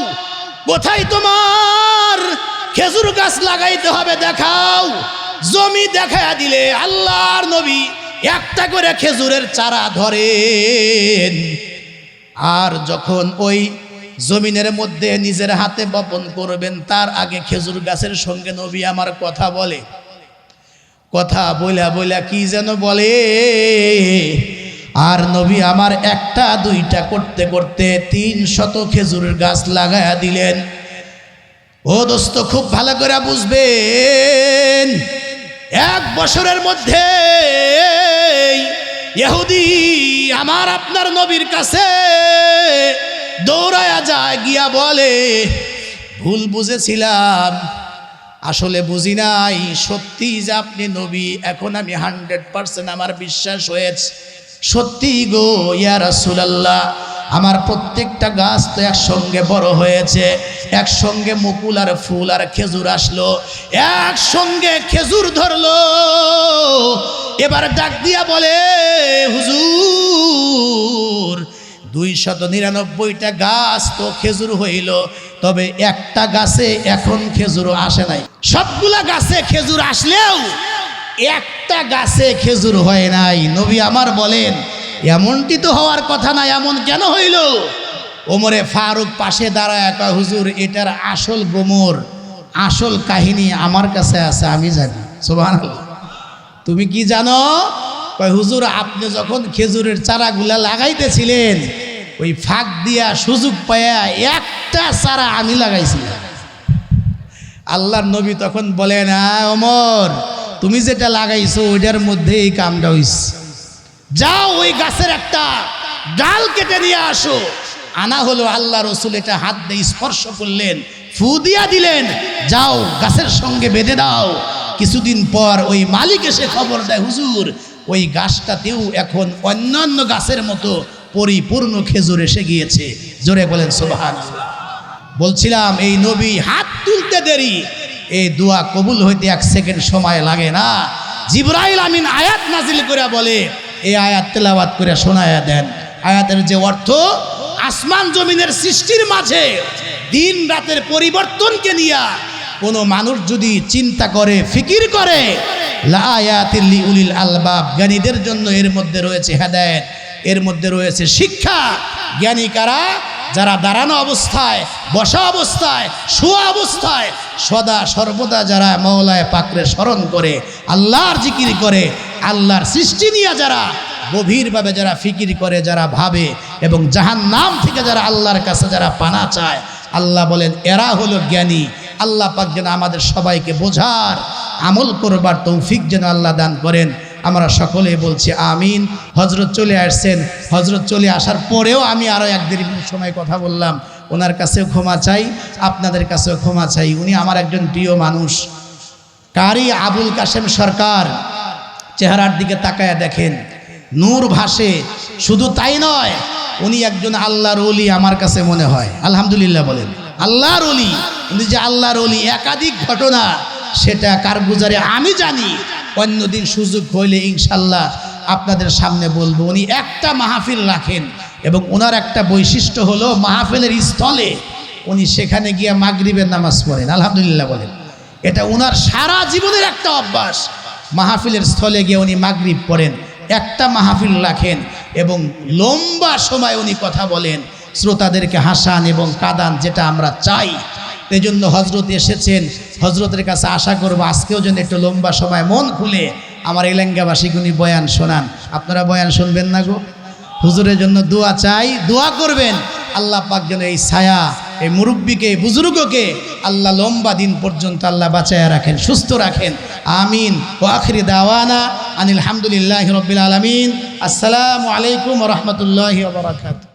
[SPEAKER 1] কোথায় তোমার খেজুর গাছ লাগাইতে হবে দেখাও। জমি দেখা দিলে আল্লাহর নবী একটা করে খেজুরের চারা ধরেন, আর যখন ওই জমিনের মধ্যে নিজের হাতে বপন করবেন তার আগে খেজুর গাছের সঙ্গে নবী আমার কথা বলে, কথা বইলা বইলা কি যেন বলে, আর নবী আমার একটা দুইটা করতে করতে 300 খেজুরের গাছ লাগায়া দিলেন। ও দোস্ত, খুব ভালো করে বুঝবেন, 1 বছরের মধ্যে ইহুদি আমার আপনার নবীর কাছে দৌড়ায়া যায়, গিয়া বলে, ভুল বুঝেছিলাম, আসলে বুঝি নাই, সত্যি যে আপনি নবী, এখন আমি 100% আমার বিশ্বাস হয়েছে, সত্যি গো ইয়া রাসূলুল্লাহ, আমার প্রত্যেকটা গাছ তো একসঙ্গে বড় হয়েছে, একসঙ্গে মুকুল আর ফুল আর খেজুর আসলো, একসঙ্গে খেজুর ধরলো। এবার ডাক দিয়া বলে, হুজুর, 299টা গাছ তো খেজুর হইল, তবে একটা গাছে এখন খেজুর আসে নাই। সবগুলা গাছে খেজুর আসলেও একটা গাছে খেজুর হয় নাই। নবী আমার বলেন, এমনটি তো হওয়ার কথা না, এমন কেন হইল? ওমরে ফারুক পাশে দাঁড়ায় কয়, হুজুর, এটার আসল গোমর, আসল কাহিনী আমার কাছে আছে, আমি জানি। সুবহানাল্লাহ। তুমি কি জানো? কয়, হুজুর, আপনি যখন খেজুরের চারাগুলা লাগাইতেছিলেন, ওই ফাঁক দিয়া সুযোগ পায়া একটা চারা আমি লাগাইছিলাম। আল্লাহর নবী তখন বলেন, ওমর, তুমি যেটা লাগাইছো ওইটার মধ্যে এই কামটা হইছে, যাও ওই গাছের একটা ডাল কেটে নিয়ে আসো। আনা হলো, আল্লাহ রসুল এটা হাত দিয়ে স্পর্শ করলেন, ফু দিয়া দিলেন, যাও গাছের সঙ্গে বেঁধে দাও। কিছুদিন পর ওই মালিক এসে খবর দেয়, হুজুর, ওই গাছটাতেও এখন অন্যান্য গাছের মতো পরিপূর্ণ খেজুর এসে গিয়েছে। জোরে বলেন সুবহানাল্লাহ। বলছিলাম, এই নবী হাত তুলতে দেরি, এই দোয়া কবুল হইতে 1 সেকেন্ড সময় লাগে না। জিবরাইল আমিন আয়াত নাজিল করে বলে, এই আয়াত তেলাওয়াত করে শোনায়া দেন। আয়াতের যে অর্থ, আসমান জমিনের সৃষ্টির মাঝে দিন রাতের পরিবর্তনকে নিয়ে কোনো মানুষ যদি চিন্তা করে, ফিকির করে, লাআয়াতিল লিউলিল আলবাব, জ্ঞানীদের জন্য এর মধ্যে রয়েছে হেদায়েত, এর মধ্যে রয়েছে শিক্ষা। জ্ঞানী কারা? যারা দাঁড়ানো অবস্থায়, বসা অবস্থায়, শোয়া অবস্থায় সদা সর্বদা যারা মওলায়ে পাকরে স্মরণ করে, আল্লাহর জিকির করে, আল্লাহর সৃষ্টি নিয়ে যারা গভীরভাবে যারা ফিকির করে, যারা ভাবে এবং জাহান্নাম থেকে যারা আল্লাহর কাছে যারা পানা চায়, আল্লাহ বলেন এরা হলো জ্ঞানী। আল্লাহ পাক যেন আমাদের সবাইকে বোঝার, আমল করবার তৌফিক যেন আল্লাহ দান করেন। আমরা সকলে বলছি আমিন। হজরত চলে আসছেন, হজরত চলে আসার পরেও আমি আরও এক দেড় মিনিট সময় কথা বললাম, ওনার কাছেও ক্ষমা চাই, আপনাদের কাছেও ক্ষমা চাই। উনি আমার একজন প্রিয় মানুষ, কারি আবুল কাশেম সরকার। চেহারার দিকে তাকায়া দেখেন, নূর ভাসে। শুধু তাই নয়, উনি একজন আল্লাহর ওলি আমার কাছে মনে হয়। আলহামদুলিল্লাহ বলেন, আল্লাহর ওলি। উনি যে আল্লাহর ওলি, একাধিক ঘটনা সেটা কারগুজারে আমি জানি। অন্যদিন সুযোগ হইলে ইনশাল্লাহ আপনাদের সামনে বলবো। উনি একটা মাহফিল রাখেন এবং ওনার একটা বৈশিষ্ট্য হলো মাহফিলের স্থলে উনি সেখানে গিয়ে মাগরিবের নামাজ পড়েন। আলহামদুলিল্লাহ বলেন, এটা ওনার সারা জীবনের একটা অভ্যাস। মাহফিলের স্থলে গিয়ে উনি মাগরিব পড়েন, একটা মাহফিল রাখেন এবং লম্বা সময় উনি কথা বলেন, শ্রোতাদেরকে হাসান এবং কাঁদান, যেটা আমরা চাই। এই জন্য হজরত এসেছেন, হজরতের কাছে আশা করবো আজকেও যেন একটু লম্বা সময় মন খুলে আমার এলাঙ্গাবাসীকে উনি বয়ান শোনান। আপনারা বয়ান শুনবেন না গো? হুজুরের জন্য দোয়া চাই, দোয়া করবেন আল্লাহ পাক যেন এই ছায়া, এই মুরব্বীকে, বুজুর্গকে আল্লাহ লম্বা দিন পর্যন্ত আল্লাহ বাঁচায়া রাখেন, সুস্থ রাখেন। আমিন। ওয়া আখিরি দাওয়ানা আনিল হামদুলিল্লাহি রাব্বিল আলামিন। আসসালামু আলাইকুম ওয়া রাহমাতুল্লাহি ওয়া বারাকাতুহু।